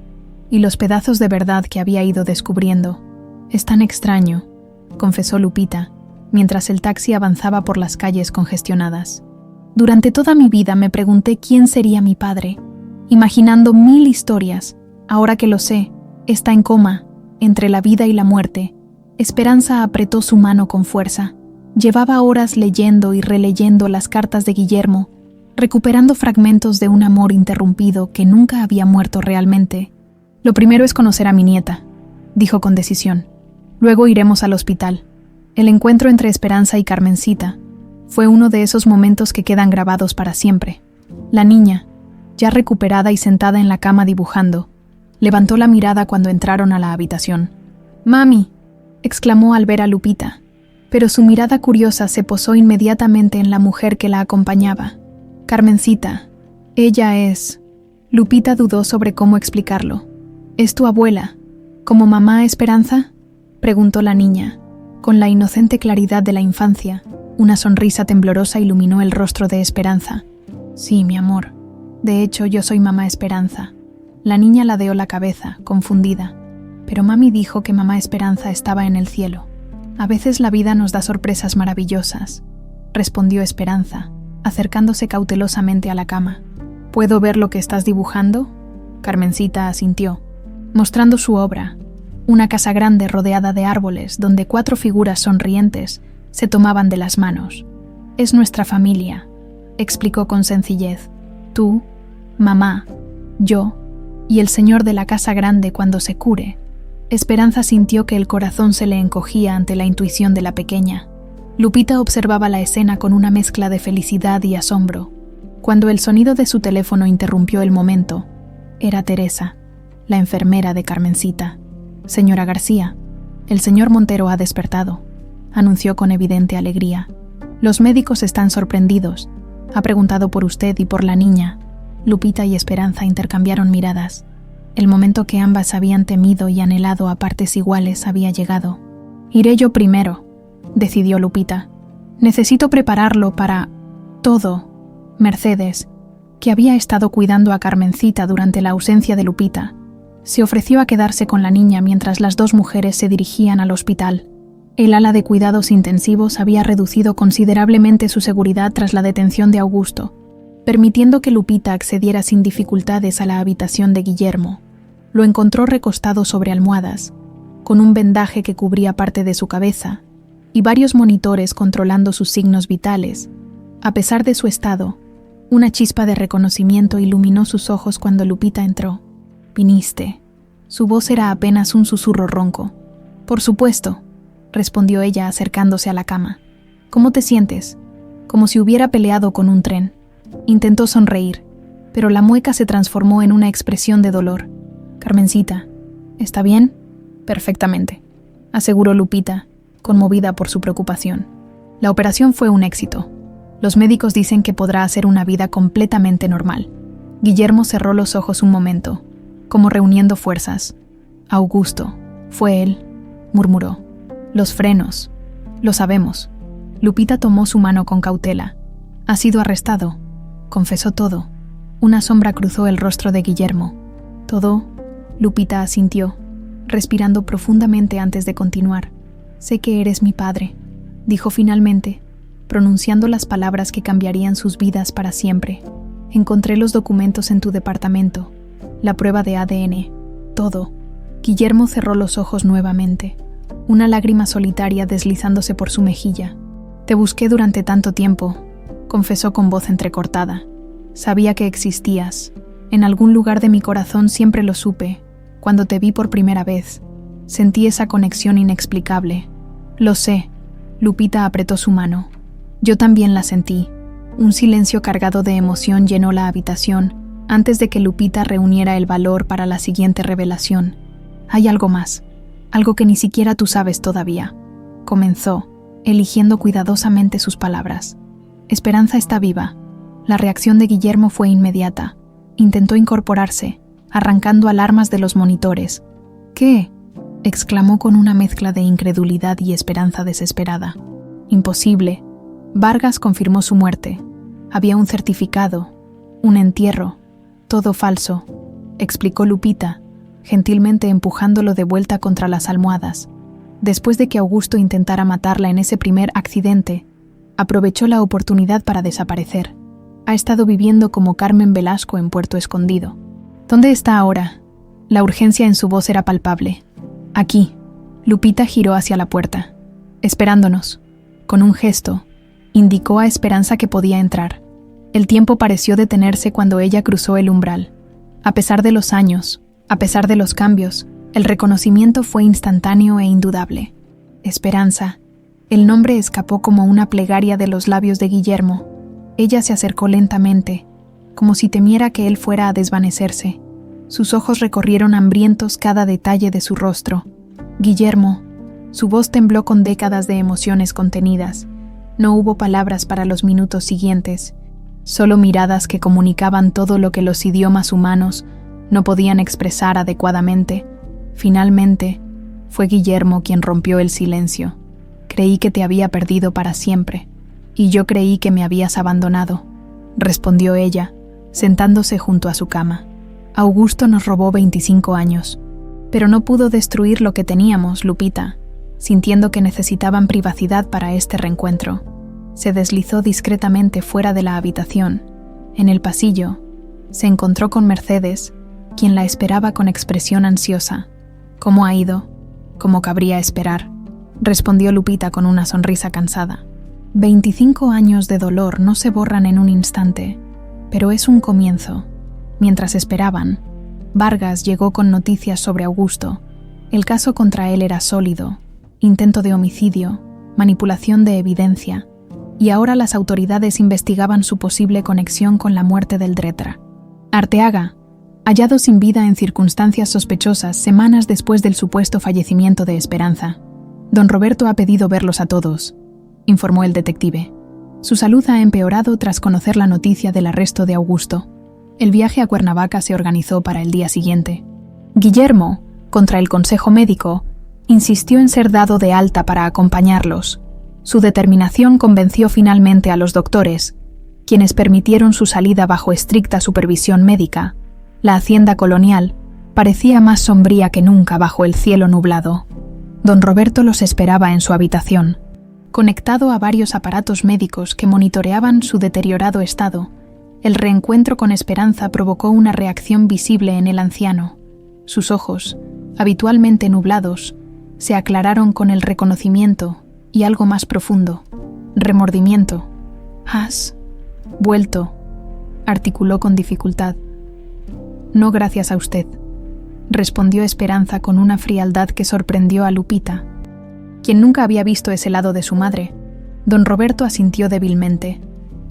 y los pedazos de verdad que había ido descubriendo. Es tan extraño, confesó Lupita, mientras el taxi avanzaba por las calles congestionadas. Durante toda mi vida me pregunté quién sería mi padre, imaginando 1000 historias. Ahora que lo sé, está en coma, entre la vida y la muerte. Esperanza apretó su mano con fuerza. Llevaba horas leyendo y releyendo las cartas de Guillermo, recuperando fragmentos de un amor interrumpido que nunca había muerto realmente. Lo primero es conocer a mi nieta, dijo con decisión. Luego iremos al hospital. El encuentro entre Esperanza y Carmencita fue uno de esos momentos que quedan grabados para siempre. La niña, ya recuperada y sentada en la cama dibujando, levantó la mirada cuando entraron a la habitación. «¡Mami!», exclamó al ver a Lupita, pero su mirada curiosa se posó inmediatamente en la mujer que la acompañaba. «Carmencita, ella es...». Lupita dudó sobre cómo explicarlo. «¿Es tu abuela? ¿Como mamá Esperanza?», preguntó la niña. Con la inocente claridad de la infancia, una sonrisa temblorosa iluminó el rostro de Esperanza. «Sí, mi amor. De hecho, yo soy mamá Esperanza». La niña ladeó la cabeza, confundida. «Pero mami dijo que mamá Esperanza estaba en el cielo». «A veces la vida nos da sorpresas maravillosas», respondió Esperanza, acercándose cautelosamente a la cama. «¿Puedo ver lo que estás dibujando?». Carmencita asintió, mostrando su obra. Una casa grande rodeada de árboles donde 4 figuras sonrientes se tomaban de las manos. «Es nuestra familia», explicó con sencillez. «Tú, mamá, yo y el señor de la casa grande cuando se cure». Esperanza sintió que el corazón se le encogía ante la intuición de la pequeña. Lupita observaba la escena con una mezcla de felicidad y asombro. Cuando el sonido de su teléfono interrumpió el momento, era Teresa, la enfermera de Carmencita. «Señora García, el señor Montero ha despertado», anunció con evidente alegría. «Los médicos están sorprendidos. Ha preguntado por usted y por la niña». Lupita y Esperanza intercambiaron miradas. El momento que ambas habían temido y anhelado a partes iguales había llegado. «Iré yo primero», decidió Lupita. «Necesito prepararlo para... todo». Mercedes, que había estado cuidando a Carmencita durante la ausencia de Lupita, se ofreció a quedarse con la niña mientras las 2 mujeres se dirigían al hospital. El ala de cuidados intensivos había reducido considerablemente su seguridad tras la detención de Augusto, permitiendo que Lupita accediera sin dificultades a la habitación de Guillermo. Lo encontró recostado sobre almohadas, con un vendaje que cubría parte de su cabeza, y varios monitores controlando sus signos vitales. A pesar de su estado, una chispa de reconocimiento iluminó sus ojos cuando Lupita entró. «Viniste». Su voz era apenas un susurro ronco. «Por supuesto», respondió ella acercándose a la cama. «¿Cómo te sientes?». Como si hubiera peleado con un tren. Intentó sonreír, pero la mueca se transformó en una expresión de dolor. «Carmencita, ¿está bien?». «Perfectamente», aseguró Lupita, conmovida por su preocupación. «La operación fue un éxito. Los médicos dicen que podrá hacer una vida completamente normal». Guillermo cerró los ojos un momento, como reuniendo fuerzas. «Augusto, fue él», murmuró. «Los frenos. Lo sabemos». Lupita tomó su mano con cautela. «Ha sido arrestado». Confesó todo. Una sombra cruzó el rostro de Guillermo. «¿Todo?». Lupita asintió, respirando profundamente antes de continuar. «Sé que eres mi padre», dijo finalmente, pronunciando las palabras que cambiarían sus vidas para siempre. «Encontré los documentos en tu departamento. La prueba de ADN. Todo». Guillermo cerró los ojos nuevamente, una lágrima solitaria deslizándose por su mejilla. «Te busqué durante tanto tiempo», confesó con voz entrecortada. «Sabía que existías. En algún lugar de mi corazón siempre lo supe. Cuando te vi por primera vez, sentí esa conexión inexplicable». «Lo sé». Lupita apretó su mano. «Yo también la sentí». Un silencio cargado de emoción llenó la habitación antes de que Lupita reuniera el valor para la siguiente revelación. «Hay algo más, algo que ni siquiera tú sabes todavía», comenzó, eligiendo cuidadosamente sus palabras. «Esperanza está viva». La reacción de Guillermo fue inmediata. Intentó incorporarse, arrancando alarmas de los monitores. «¿Qué?», exclamó con una mezcla de incredulidad y esperanza desesperada. «Imposible». Vargas confirmó su muerte. Había un certificado, un entierro, todo falso, explicó Lupita, gentilmente empujándolo de vuelta contra las almohadas. Después de que Augusto intentara matarla en ese primer accidente, aprovechó la oportunidad para desaparecer. Ha estado viviendo como Carmen Velasco en Puerto Escondido. ¿Dónde está ahora? La urgencia en su voz era palpable. Aquí. Lupita giró hacia la puerta, esperándonos. Con un gesto, indicó a Esperanza que podía entrar. El tiempo pareció detenerse cuando ella cruzó el umbral. A pesar de los años, a pesar de los cambios, el reconocimiento fue instantáneo e indudable. Esperanza. El nombre escapó como una plegaria de los labios de Guillermo. Ella se acercó lentamente, como si temiera que él fuera a desvanecerse. Sus ojos recorrieron hambrientos cada detalle de su rostro. Guillermo. Su voz tembló con décadas de emociones contenidas. No hubo palabras para los minutos siguientes, solo miradas que comunicaban todo lo que los idiomas humanos no podían expresar adecuadamente. Finalmente, fue Guillermo quien rompió el silencio. Creí que te había perdido para siempre, y yo creí que me habías abandonado, respondió ella, sentándose junto a su cama. Augusto nos robó 25 años, pero no pudo destruir lo que teníamos, Lupita, sintiendo que necesitaban privacidad para este reencuentro. Se deslizó discretamente fuera de la habitación. En el pasillo, se encontró con Mercedes, quien la esperaba con expresión ansiosa. ¿Cómo ha ido? Como cabría esperar, respondió Lupita con una sonrisa cansada. 25 años de dolor no se borran en un instante, pero es un comienzo. Mientras esperaban, Vargas llegó con noticias sobre Augusto. El caso contra él era sólido, intento de homicidio, manipulación de evidencia, y ahora las autoridades investigaban su posible conexión con la muerte del Dretra. Arteaga, hallado sin vida en circunstancias sospechosas semanas después del supuesto fallecimiento de Esperanza. Don Roberto ha pedido verlos a todos, informó el detective. Su salud ha empeorado tras conocer la noticia del arresto de Augusto. El viaje a Cuernavaca se organizó para el día siguiente. Guillermo, contra el consejo médico, insistió en ser dado de alta para acompañarlos. Su determinación convenció finalmente a los doctores, quienes permitieron su salida bajo estricta supervisión médica. La hacienda colonial parecía más sombría que nunca bajo el cielo nublado. Don Roberto los esperaba en su habitación, conectado a varios aparatos médicos que monitoreaban su deteriorado estado. El reencuentro con Esperanza provocó una reacción visible en el anciano. Sus ojos, habitualmente nublados, se aclararon con el reconocimiento y algo más profundo, remordimiento. «¿Has vuelto?», articuló con dificultad. «No gracias a usted», respondió Esperanza con una frialdad que sorprendió a Lupita, quien nunca había visto ese lado de su madre. Don Roberto asintió débilmente,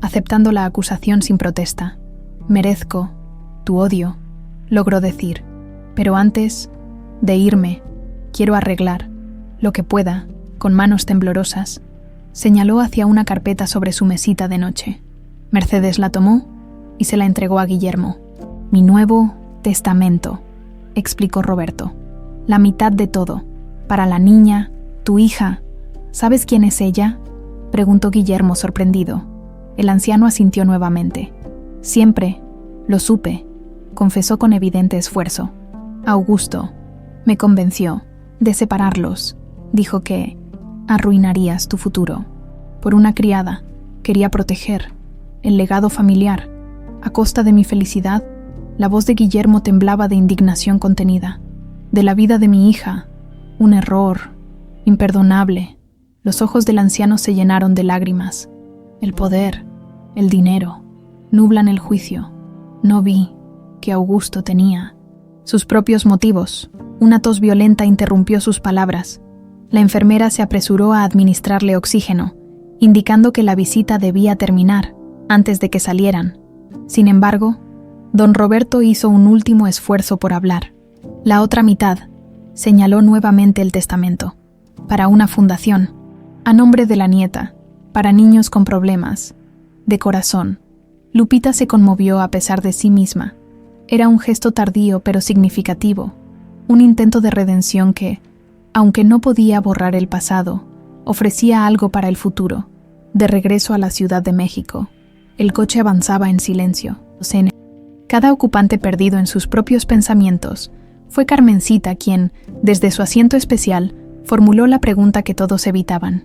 aceptando la acusación sin protesta. «Merezco tu odio», logró decir, «pero antes de irme, quiero arreglar lo que pueda». Con manos temblorosas, señaló hacia una carpeta sobre su mesita de noche. Mercedes la tomó y se la entregó a Guillermo. «Mi nuevo testamento», explicó Roberto. «La mitad de todo, para la niña, tu hija». «¿Sabes quién es ella?», preguntó Guillermo sorprendido. El anciano asintió nuevamente. «Siempre lo supe», confesó con evidente esfuerzo. «Augusto me convenció de separarlos. Dijo que arruinarías tu futuro. Por una criada, quería proteger el legado familiar. A costa de mi felicidad». La voz de Guillermo temblaba de indignación contenida. «De la vida de mi hija. Un error imperdonable». Los ojos del anciano se llenaron de lágrimas. «El poder, el dinero, nublan el juicio. No vi que Augusto tenía sus propios motivos». Una tos violenta interrumpió sus palabras. La enfermera se apresuró a administrarle oxígeno, indicando que la visita debía terminar antes de que salieran. Sin embargo, don Roberto hizo un último esfuerzo por hablar. «La otra mitad», señaló nuevamente el testamento, «para una fundación, a nombre de la nieta, para niños con problemas de corazón». Lupita se conmovió a pesar de sí misma. Era un gesto tardío pero significativo, un intento de redención que, aunque no podía borrar el pasado, ofrecía algo para el futuro. De regreso a la Ciudad de México, el coche avanzaba en silencio. Cada ocupante perdido en sus propios pensamientos. Fue Carmencita quien, desde su asiento especial, Formuló la pregunta que todos evitaban.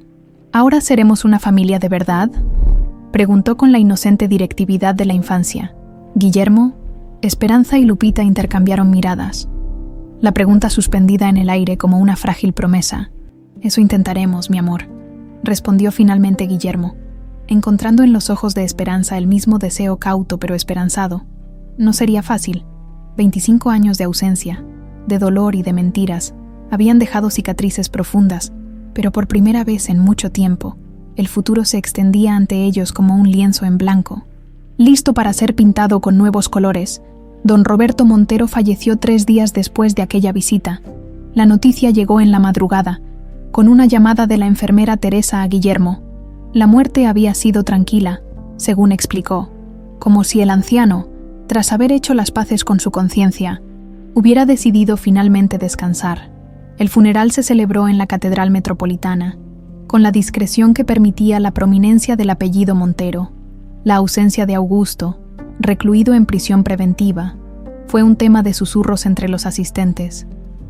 ¿Ahora seremos una familia de verdad? Preguntó con la inocente directividad de la infancia. Guillermo, Esperanza y Lupita intercambiaron miradas. La pregunta suspendida en el aire como una frágil promesa. Eso intentaremos, mi amor, respondió finalmente Guillermo, encontrando en los ojos de Esperanza el mismo deseo cauto pero esperanzado. No sería fácil. 25 años de ausencia, de dolor y de mentiras, habían dejado cicatrices profundas, pero por primera vez en mucho tiempo, el futuro se extendía ante ellos como un lienzo en blanco. Listo para ser pintado con nuevos colores, don Roberto Montero falleció 3 días después de aquella visita. La noticia llegó en la madrugada, con una llamada de la enfermera Teresa a Guillermo. La muerte había sido tranquila, según explicó, como si el anciano, tras haber hecho las paces con su conciencia, hubiera decidido finalmente descansar. El funeral se celebró en la Catedral Metropolitana, con la discreción que permitía la prominencia del apellido Montero. La ausencia de Augusto, recluido en prisión preventiva, fue un tema de susurros entre los asistentes,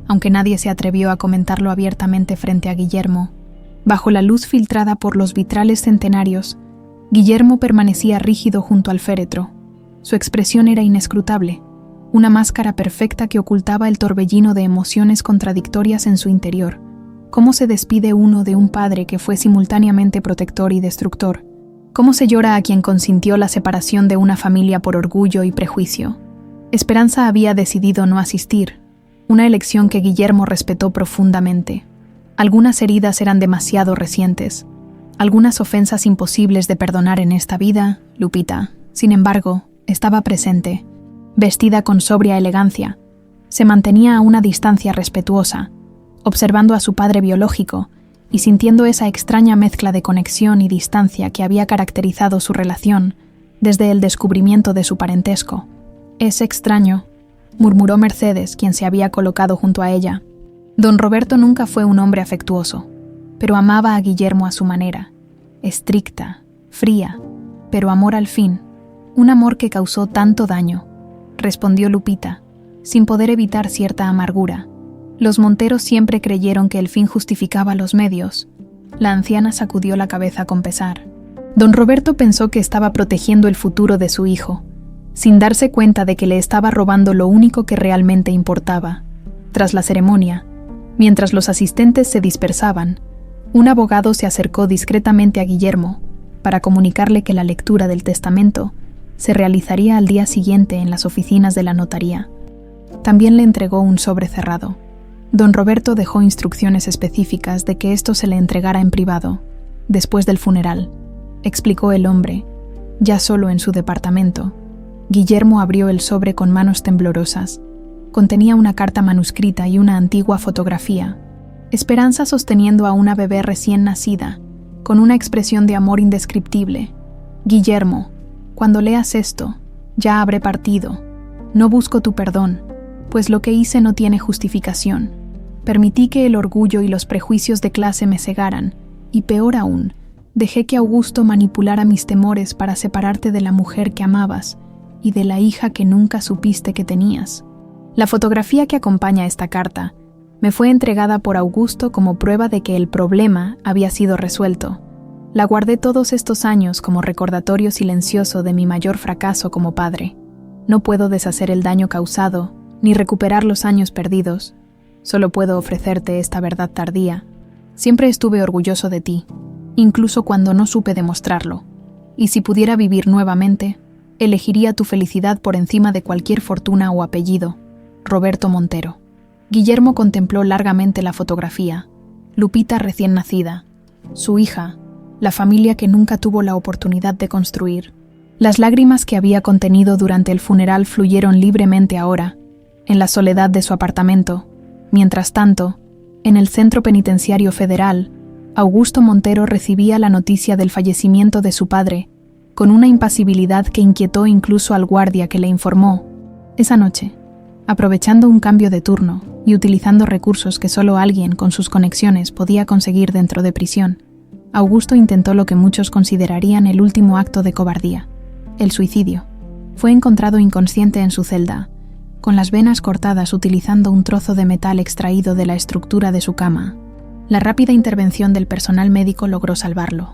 aunque nadie se atrevió a comentarlo abiertamente frente a Guillermo. Bajo la luz filtrada por los vitrales centenarios, Guillermo permanecía rígido junto al féretro. Su expresión era inescrutable, una máscara perfecta que ocultaba el torbellino de emociones contradictorias en su interior. ¿Cómo se despide uno de un padre que fue simultáneamente protector y destructor? ¿Cómo se llora a quien consintió la separación de una familia por orgullo y prejuicio? Esperanza había decidido no asistir, una elección que Guillermo respetó profundamente. Algunas heridas eran demasiado recientes, algunas ofensas imposibles de perdonar en esta vida. Lupita, sin embargo, estaba presente, vestida con sobria elegancia. Se mantenía a una distancia respetuosa, observando a su padre biológico y sintiendo esa extraña mezcla de conexión y distancia que había caracterizado su relación desde el descubrimiento de su parentesco. «Es extraño», murmuró Mercedes, quien se había colocado junto a ella. Don Roberto nunca fue un hombre afectuoso, pero amaba a Guillermo a su manera, estricta, fría, pero amor al fin, un amor que causó tanto daño, respondió Lupita, sin poder evitar cierta amargura. Los Monteros siempre creyeron que el fin justificaba los medios. La anciana sacudió la cabeza con pesar. Don Roberto pensó que estaba protegiendo el futuro de su hijo, sin darse cuenta de que le estaba robando lo único que realmente importaba. Tras la ceremonia, mientras los asistentes se dispersaban, un abogado se acercó discretamente a Guillermo para comunicarle que la lectura del testamento se realizaría al día siguiente en las oficinas de la notaría. También le entregó un sobre cerrado. Don Roberto dejó instrucciones específicas de que esto se le entregara en privado, después del funeral, explicó el hombre, ya solo en su departamento. Guillermo abrió el sobre con manos temblorosas. Contenía una carta manuscrita y una antigua fotografía. Esperanza sosteniendo a una bebé recién nacida, con una expresión de amor indescriptible. Guillermo, cuando leas esto, ya habré partido. No busco tu perdón, pues lo que hice no tiene justificación. Permití que el orgullo y los prejuicios de clase me cegaran, y peor aún, dejé que Augusto manipulara mis temores para separarte de la mujer que amabas y de la hija que nunca supiste que tenías. La fotografía que acompaña esta carta me fue entregada por Augusto como prueba de que el problema había sido resuelto. La guardé todos estos años como recordatorio silencioso de mi mayor fracaso como padre. No puedo deshacer el daño causado, ni recuperar los años perdidos. Solo puedo ofrecerte esta verdad tardía. Siempre estuve orgulloso de ti, incluso cuando no supe demostrarlo. Y si pudiera vivir nuevamente, elegiría tu felicidad por encima de cualquier fortuna o apellido. Roberto Montero. Guillermo contempló largamente la fotografía. Lupita recién nacida, su hija, la familia que nunca tuvo la oportunidad de construir. Las lágrimas que había contenido durante el funeral fluyeron libremente ahora, en la soledad de su apartamento. Mientras tanto, en el Centro Penitenciario Federal, Augusto Montero recibía la noticia del fallecimiento de su padre, con una impasibilidad que inquietó incluso al guardia que le informó. Esa noche, aprovechando un cambio de turno y utilizando recursos que solo alguien con sus conexiones podía conseguir dentro de prisión, Augusto intentó lo que muchos considerarían el último acto de cobardía: el suicidio. Fue encontrado inconsciente en su celda, con las venas cortadas utilizando un trozo de metal extraído de la estructura de su cama. La rápida intervención del personal médico logró salvarlo,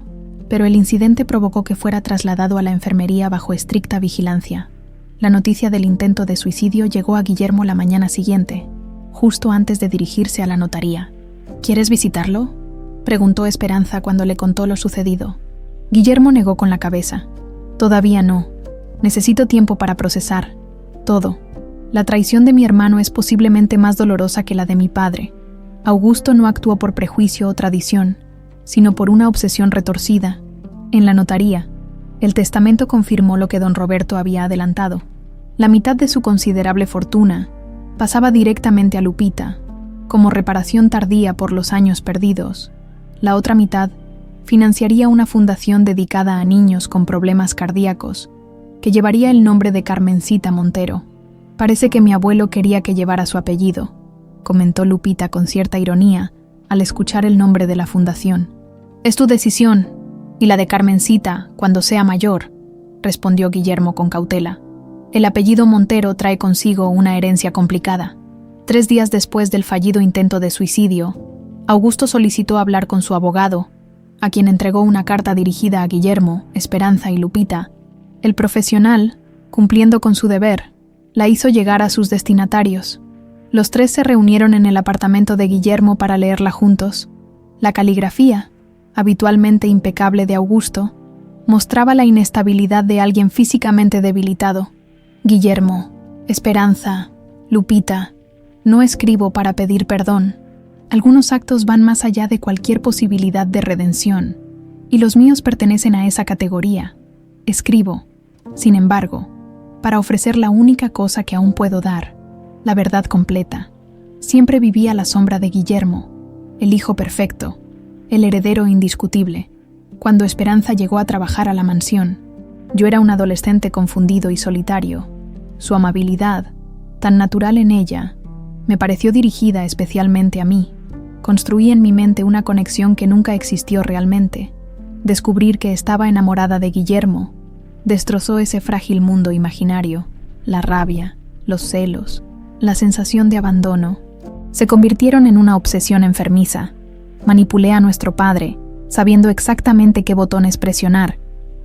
pero el incidente provocó que fuera trasladado a la enfermería bajo estricta vigilancia. La noticia del intento de suicidio llegó a Guillermo la mañana siguiente, justo antes de dirigirse a la notaría. ¿Quieres visitarlo?, preguntó Esperanza cuando le contó lo sucedido. Guillermo negó con la cabeza. Todavía no. Necesito tiempo para procesar todo. La traición de mi hermano es posiblemente más dolorosa que la de mi padre. Augusto no actuó por prejuicio o tradición, sino por una obsesión retorcida. En la notaría, el testamento confirmó lo que don Roberto había adelantado. La mitad de su considerable fortuna pasaba directamente a Lupita, como reparación tardía por los años perdidos. La otra mitad financiaría una fundación dedicada a niños con problemas cardíacos, que llevaría el nombre de Carmencita Montero. Parece que mi abuelo quería que llevara su apellido, comentó Lupita con cierta ironía al escuchar el nombre de la fundación. Es tu decisión, y la de Carmencita cuando sea mayor, respondió Guillermo con cautela. El apellido Montero trae consigo una herencia complicada. 3 días después del fallido intento de suicidio, Augusto solicitó hablar con su abogado, a quien entregó una carta dirigida a Guillermo, Esperanza y Lupita. El profesional, cumpliendo con su deber, la hizo llegar a sus destinatarios. Los 3 se reunieron en el apartamento de Guillermo para leerla juntos. La caligrafía, habitualmente impecable de Augusto, mostraba la inestabilidad de alguien físicamente debilitado. Guillermo, Esperanza, Lupita, no escribo para pedir perdón. Algunos actos van más allá de cualquier posibilidad de redención, y los míos pertenecen a esa categoría. Escribo, sin embargo, para ofrecer la única cosa que aún puedo dar, la verdad completa. Siempre viví a la sombra de Guillermo, el hijo perfecto, el heredero indiscutible. Cuando Esperanza llegó a trabajar a la mansión, yo era un adolescente confundido y solitario. Su amabilidad, tan natural en ella, me pareció dirigida especialmente a mí. Construí en mi mente una conexión que nunca existió realmente. Descubrir que estaba enamorada de Guillermo destrozó ese frágil mundo imaginario. La rabia, los celos, la sensación de abandono se convirtieron en una obsesión enfermiza. Manipulé a nuestro padre, sabiendo exactamente qué botones presionar: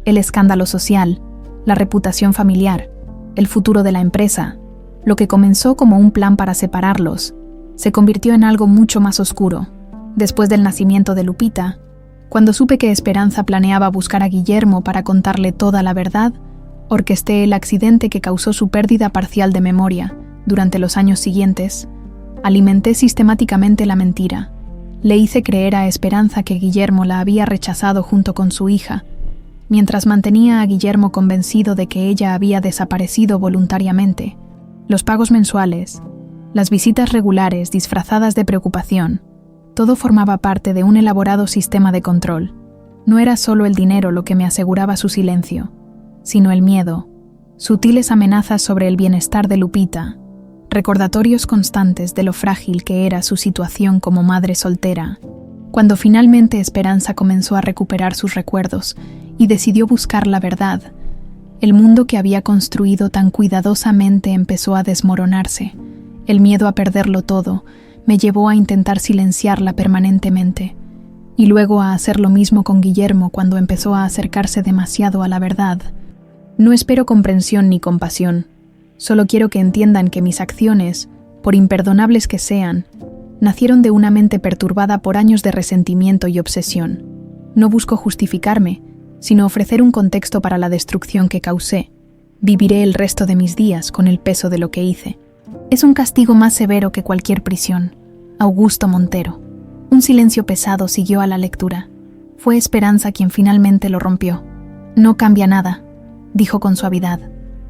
el escándalo social, la reputación familiar, el futuro de la empresa. Lo que comenzó como un plan para separarlos se convirtió en algo mucho más oscuro. Después del nacimiento de Lupita, cuando supe que Esperanza planeaba buscar a Guillermo para contarle toda la verdad, orquesté el accidente que causó su pérdida parcial de memoria. Durante los años siguientes, alimenté sistemáticamente la mentira. Le hice creer a Esperanza que Guillermo la había rechazado junto con su hija, mientras mantenía a Guillermo convencido de que ella había desaparecido voluntariamente. Los pagos mensuales, las visitas regulares disfrazadas de preocupación, todo formaba parte de un elaborado sistema de control. No era solo el dinero lo que me aseguraba su silencio, sino el miedo, sutiles amenazas sobre el bienestar de Lupita, recordatorios constantes de lo frágil que era su situación como madre soltera. Cuando finalmente Esperanza comenzó a recuperar sus recuerdos y decidió buscar la verdad, el mundo que había construido tan cuidadosamente empezó a desmoronarse. El miedo a perderlo todo me llevó a intentar silenciarla permanentemente, y luego a hacer lo mismo con Guillermo cuando empezó a acercarse demasiado a la verdad. No espero comprensión ni compasión, solo quiero que entiendan que mis acciones, por imperdonables que sean, nacieron de una mente perturbada por años de resentimiento y obsesión. No busco justificarme, sino ofrecer un contexto para la destrucción que causé. Viviré el resto de mis días con el peso de lo que hice. Es un castigo más severo que cualquier prisión. Augusto Montero. Un silencio pesado siguió a la lectura. Fue Esperanza quien finalmente lo rompió. No cambia nada, dijo con suavidad.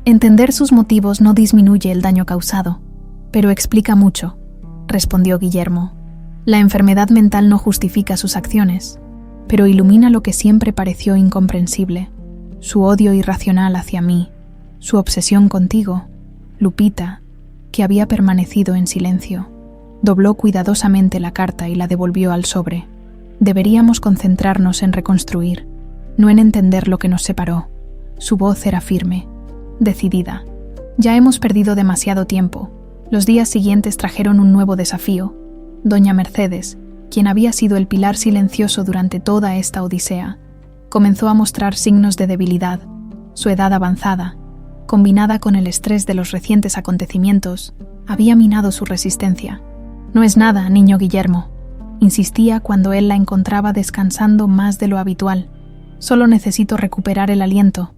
Entender sus motivos no disminuye el daño causado, pero explica mucho, respondió Guillermo. La enfermedad mental no justifica sus acciones, pero ilumina lo que siempre pareció incomprensible: su odio irracional hacia mí, su obsesión contigo, Lupita, que había permanecido en silencio. Dobló cuidadosamente la carta y la devolvió al sobre. Deberíamos concentrarnos en reconstruir, no en entender lo que nos separó. Su voz era firme, decidida. Ya hemos perdido demasiado tiempo. Los días siguientes trajeron un nuevo desafío. Doña Mercedes, quien había sido el pilar silencioso durante toda esta odisea, comenzó a mostrar signos de debilidad. Su edad avanzada, combinada con el estrés de los recientes acontecimientos, había minado su resistencia. «No es nada, niño Guillermo», insistía cuando él la encontraba descansando más de lo habitual. «Solo necesito recuperar el aliento»,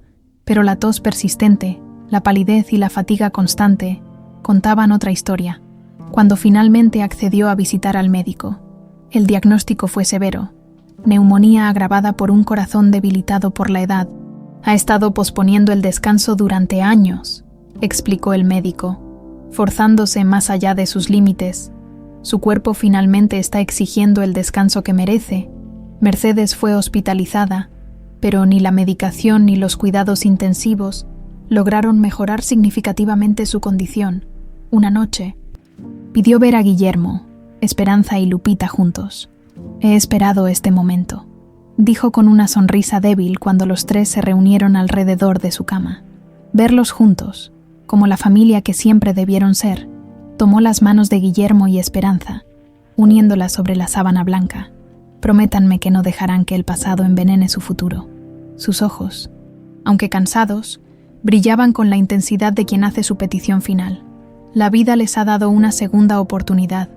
pero la tos persistente, la palidez y la fatiga constante contaban otra historia. Cuando finalmente accedió a visitar al médico, el diagnóstico fue severo: neumonía agravada por un corazón debilitado por la edad. «Ha estado posponiendo el descanso durante años», explicó el médico, forzándose más allá de sus límites. «Su cuerpo finalmente está exigiendo el descanso que merece». Mercedes fue hospitalizada, pero ni la medicación ni los cuidados intensivos lograron mejorar significativamente su condición. Una noche, pidió ver a Guillermo, Esperanza y Lupita juntos. «He esperado este momento», dijo con una sonrisa débil cuando los tres se reunieron alrededor de su cama. Verlos juntos, como la familia que siempre debieron ser, tomó las manos de Guillermo y Esperanza, uniéndolas sobre la sábana blanca. «Prométanme que no dejarán que el pasado envenene su futuro». Sus ojos, aunque cansados, brillaban con la intensidad de quien hace su petición final. «La vida les ha dado una segunda oportunidad.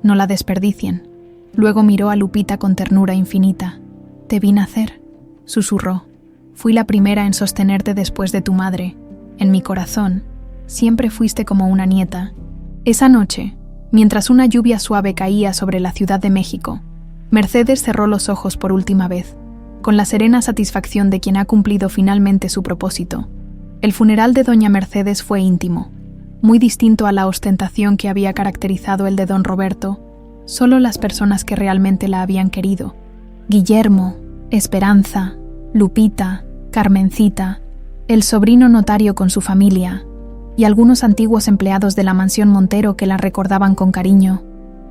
No la desperdicien». Luego miró a Lupita con ternura infinita. «Te vi nacer», susurró. «Fui la primera en sostenerte después de tu madre. En mi corazón, siempre fuiste como una nieta». Esa noche, mientras una lluvia suave caía sobre la Ciudad de México, Mercedes cerró los ojos por última vez, con la serena satisfacción de quien ha cumplido finalmente su propósito. El funeral de doña Mercedes fue íntimo, muy distinto a la ostentación que había caracterizado el de don Roberto. Solo las personas que realmente la habían querido, Guillermo, Esperanza, Lupita, Carmencita, el sobrino notario con su familia y algunos antiguos empleados de la mansión Montero que la recordaban con cariño.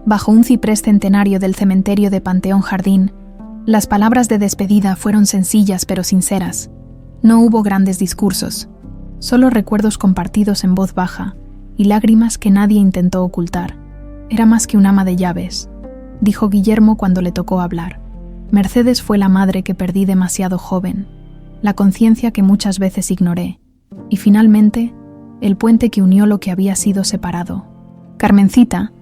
Bajo un ciprés centenario del cementerio de Panteón Jardín, las palabras de despedida fueron sencillas pero sinceras. No hubo grandes discursos, solo recuerdos compartidos en voz baja y lágrimas que nadie intentó ocultar. «Era más que un ama de llaves», dijo Guillermo cuando le tocó hablar. «Mercedes fue la madre que perdí demasiado joven, la conciencia que muchas veces ignoré, y finalmente, el puente que unió lo que había sido separado». Carmencita,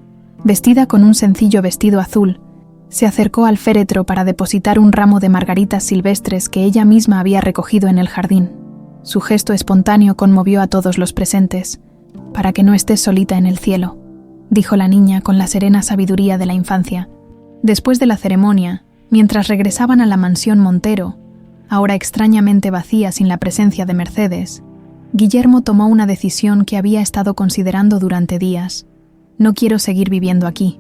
vestida con un sencillo vestido azul, se acercó al féretro para depositar un ramo de margaritas silvestres que ella misma había recogido en el jardín. Su gesto espontáneo conmovió a todos los presentes. «Para que no estés solita en el cielo», dijo la niña con la serena sabiduría de la infancia. Después de la ceremonia, mientras regresaban a la mansión Montero, ahora extrañamente vacía sin la presencia de Mercedes, Guillermo tomó una decisión que había estado considerando durante días. «No quiero seguir viviendo aquí»,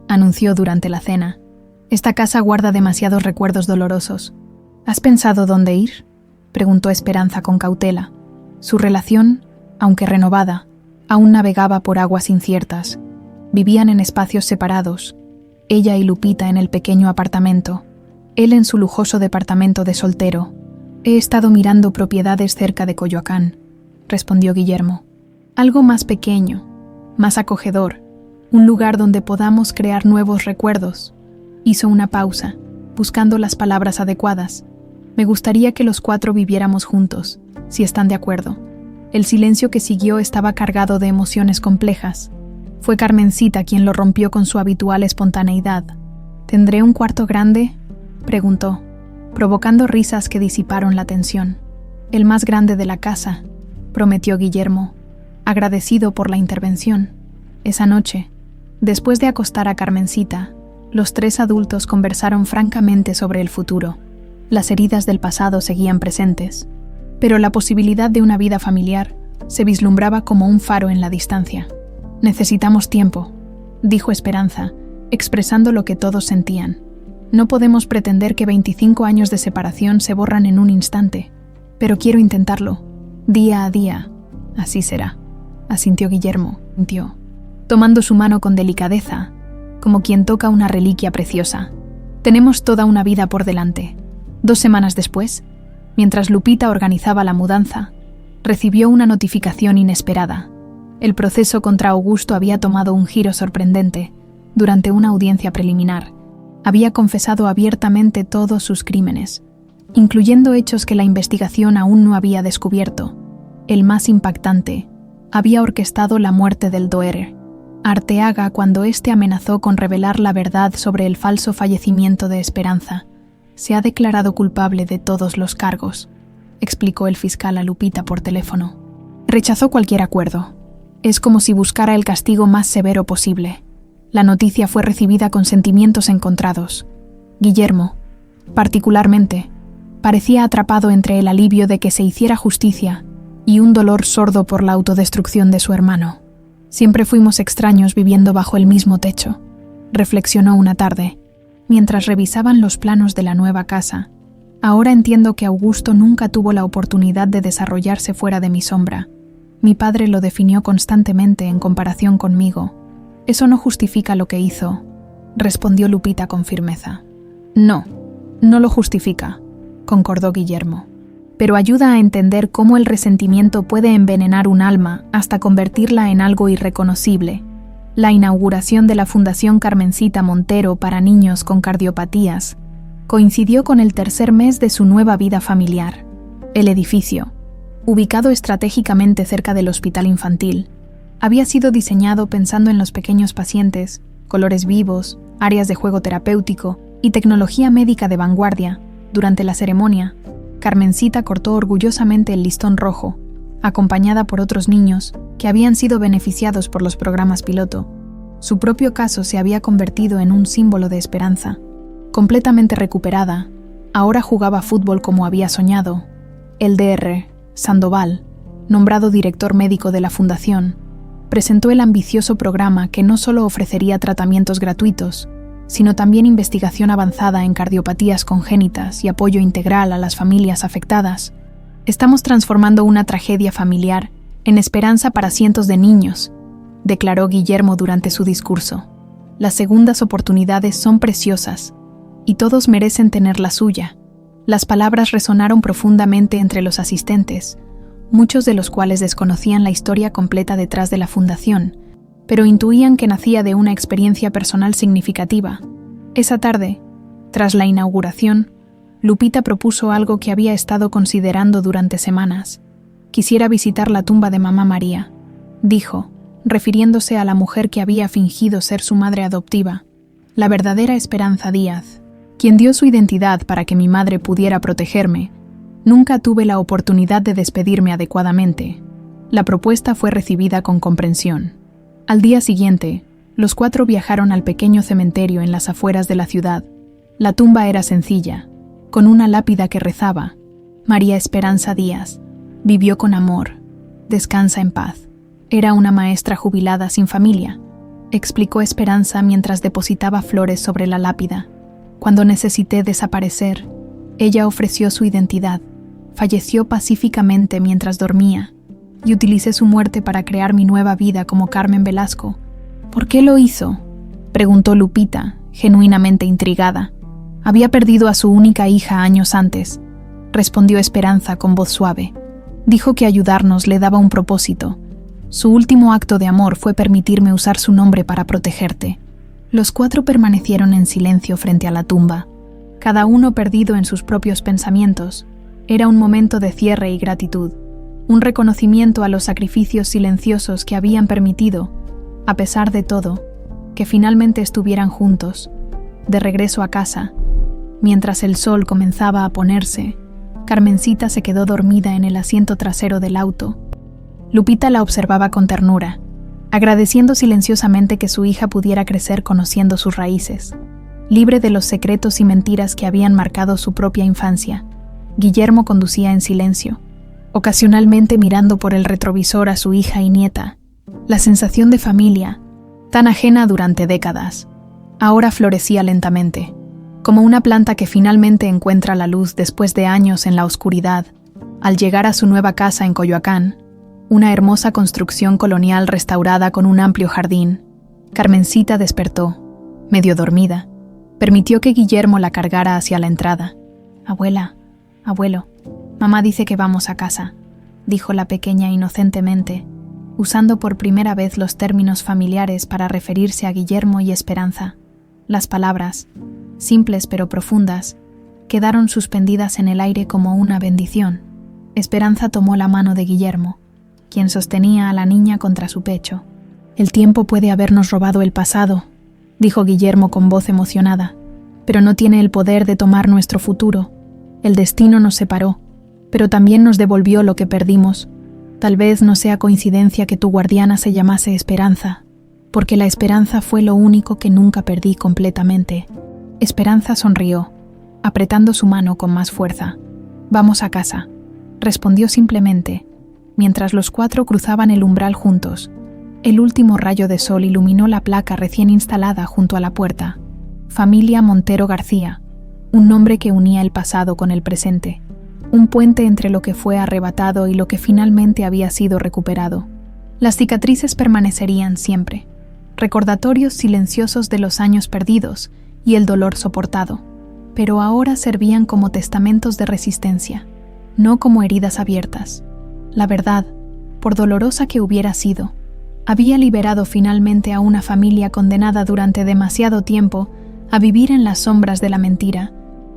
anunció durante la cena. «Esta casa guarda demasiados recuerdos dolorosos». «¿Has pensado dónde ir?», preguntó Esperanza con cautela. Su relación, aunque renovada, aún navegaba por aguas inciertas. Vivían en espacios separados, ella y Lupita en el pequeño apartamento, él en su lujoso departamento de soltero. «He estado mirando propiedades cerca de Coyoacán», respondió Guillermo. «Algo más pequeño, más acogedor, un lugar donde podamos crear nuevos recuerdos». Hizo una pausa, buscando las palabras adecuadas. «Me gustaría que los 4 viviéramos juntos, si están de acuerdo». El silencio que siguió estaba cargado de emociones complejas. Fue Carmencita quien lo rompió con su habitual espontaneidad. «¿Tendré un cuarto grande?», preguntó, provocando risas que disiparon la tensión. «El más grande de la casa», prometió Guillermo, agradecido por la intervención. Esa noche, después de acostar a Carmencita, los 3 adultos conversaron francamente sobre el futuro. Las heridas del pasado seguían presentes, pero la posibilidad de una vida familiar se vislumbraba como un faro en la distancia. «Necesitamos tiempo», dijo Esperanza, expresando lo que todos sentían. «No podemos pretender que 25 años de separación se borran en un instante, pero quiero intentarlo, día a día». «Así será», asintió Guillermo, tomando su mano con delicadeza, como quien toca una reliquia preciosa. «Tenemos toda una vida por delante». 2 semanas después, mientras Lupita organizaba la mudanza, recibió una notificación inesperada. El proceso contra Augusto había tomado un giro sorprendente durante una audiencia preliminar. Había confesado abiertamente todos sus crímenes, incluyendo hechos que la investigación aún no había descubierto. El más impactante, había orquestado la muerte del Doerer, Arteaga, cuando éste amenazó con revelar la verdad sobre el falso fallecimiento de Esperanza. Se ha declarado culpable de todos los cargos, explicó el fiscal a Lupita por teléfono. Rechazó cualquier acuerdo. Es como si buscara el castigo más severo posible. La noticia fue recibida con sentimientos encontrados. Guillermo, particularmente, parecía atrapado entre el alivio de que se hiciera justicia y un dolor sordo por la autodestrucción de su hermano. Siempre fuimos extraños viviendo bajo el mismo techo, reflexionó una tarde, mientras revisaban los planos de la nueva casa. Ahora entiendo que Augusto nunca tuvo la oportunidad de desarrollarse fuera de mi sombra. Mi padre lo definió constantemente en comparación conmigo. Eso no justifica lo que hizo, respondió Lupita con firmeza. No, no lo justifica, concordó Guillermo, pero ayuda a entender cómo el resentimiento puede envenenar un alma hasta convertirla en algo irreconocible. La inauguración de la Fundación Carmencita Montero para niños con cardiopatías coincidió con el tercer mes de su nueva vida familiar. El edificio, ubicado estratégicamente cerca del hospital infantil, había sido diseñado pensando en los pequeños pacientes, colores vivos, áreas de juego terapéutico y tecnología médica de vanguardia. Durante la ceremonia, Carmencita cortó orgullosamente el listón rojo, acompañada por otros niños que habían sido beneficiados por los programas piloto. Su propio caso se había convertido en un símbolo de esperanza. Completamente recuperada, ahora jugaba fútbol como había soñado. El Dr. Sandoval, nombrado director médico de la fundación, presentó el ambicioso programa que no solo ofrecería tratamientos gratuitos, sino también investigación avanzada en cardiopatías congénitas y apoyo integral a las familias afectadas. Estamos transformando una tragedia familiar en esperanza para cientos de niños, declaró Guillermo durante su discurso. Las segundas oportunidades son preciosas, y todos merecen tener la suya. Las palabras resonaron profundamente entre los asistentes, muchos de los cuales desconocían la historia completa detrás de la fundación, pero intuían que nacía de una experiencia personal significativa. Esa tarde, tras la inauguración, Lupita propuso algo que había estado considerando durante semanas. Quisiera visitar la tumba de mamá María, dijo, refiriéndose a la mujer que había fingido ser su madre adoptiva, la verdadera Esperanza Díaz, quien dio su identidad para que mi madre pudiera protegerme. Nunca tuve la oportunidad de despedirme adecuadamente. La propuesta fue recibida con comprensión. Al día siguiente, los 4 viajaron al pequeño cementerio en las afueras de la ciudad. La tumba era sencilla, con una lápida que rezaba: María Esperanza Díaz, vivió con amor, descansa en paz. Era una maestra jubilada sin familia, explicó Esperanza mientras depositaba flores sobre la lápida. Cuando necesité desaparecer, ella ofreció su identidad. Falleció pacíficamente mientras dormía, y utilicé su muerte para crear mi nueva vida como Carmen Velasco. ¿Por qué lo hizo?, preguntó Lupita, genuinamente intrigada. Había perdido a su única hija años antes, respondió Esperanza con voz suave. Dijo que ayudarnos le daba un propósito. Su último acto de amor fue permitirme usar su nombre para protegerte. Los 4 permanecieron en silencio frente a la tumba, cada uno perdido en sus propios pensamientos. Era un momento de cierre y gratitud, un reconocimiento a los sacrificios silenciosos que habían permitido, a pesar de todo, que finalmente estuvieran juntos. De regreso a casa, mientras el sol comenzaba a ponerse, Carmencita se quedó dormida en el asiento trasero del auto. Lupita la observaba con ternura, agradeciendo silenciosamente que su hija pudiera crecer conociendo sus raíces, libre de los secretos y mentiras que habían marcado su propia infancia. Guillermo conducía en silencio, ocasionalmente mirando por el retrovisor a su hija y nieta. La sensación de familia, tan ajena durante décadas, ahora florecía lentamente, como una planta que finalmente encuentra la luz después de años en la oscuridad. Al llegar a su nueva casa en Coyoacán, una hermosa construcción colonial restaurada con un amplio jardín, Carmencita despertó, medio dormida. Permitió que Guillermo la cargara hacia la entrada. «Abuela, abuelo, mamá dice que vamos a casa», dijo la pequeña inocentemente, usando por primera vez los términos familiares para referirse a Guillermo y Esperanza. Las palabras simples pero profundas, quedaron suspendidas en el aire como una bendición. Esperanza tomó la mano de Guillermo, quien sostenía a la niña contra su pecho. «El tiempo puede habernos robado el pasado», dijo Guillermo con voz emocionada, «pero no tiene el poder de tomar nuestro futuro. El destino nos separó, pero también nos devolvió lo que perdimos. Tal vez no sea coincidencia que tu guardiana se llamase Esperanza, porque la esperanza fue lo único que nunca perdí completamente». Esperanza sonrió, apretando su mano con más fuerza. «Vamos a casa», respondió simplemente, mientras los cuatro cruzaban el umbral juntos. El último rayo de sol iluminó la placa recién instalada junto a la puerta. Familia Montero García, un nombre que unía el pasado con el presente, un puente entre lo que fue arrebatado y lo que finalmente había sido recuperado. Las cicatrices permanecerían siempre, recordatorios silenciosos de los años perdidos y el dolor soportado, pero ahora servían como testamentos de resistencia, no como heridas abiertas. La verdad, por dolorosa que hubiera sido, había liberado finalmente a una familia condenada durante demasiado tiempo a vivir en las sombras de la mentira,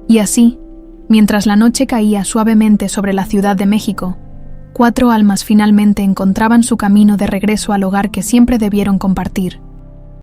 y así, mientras la noche caía suavemente sobre la Ciudad de México, 4 almas finalmente encontraban su camino de regreso al hogar que siempre debieron compartir.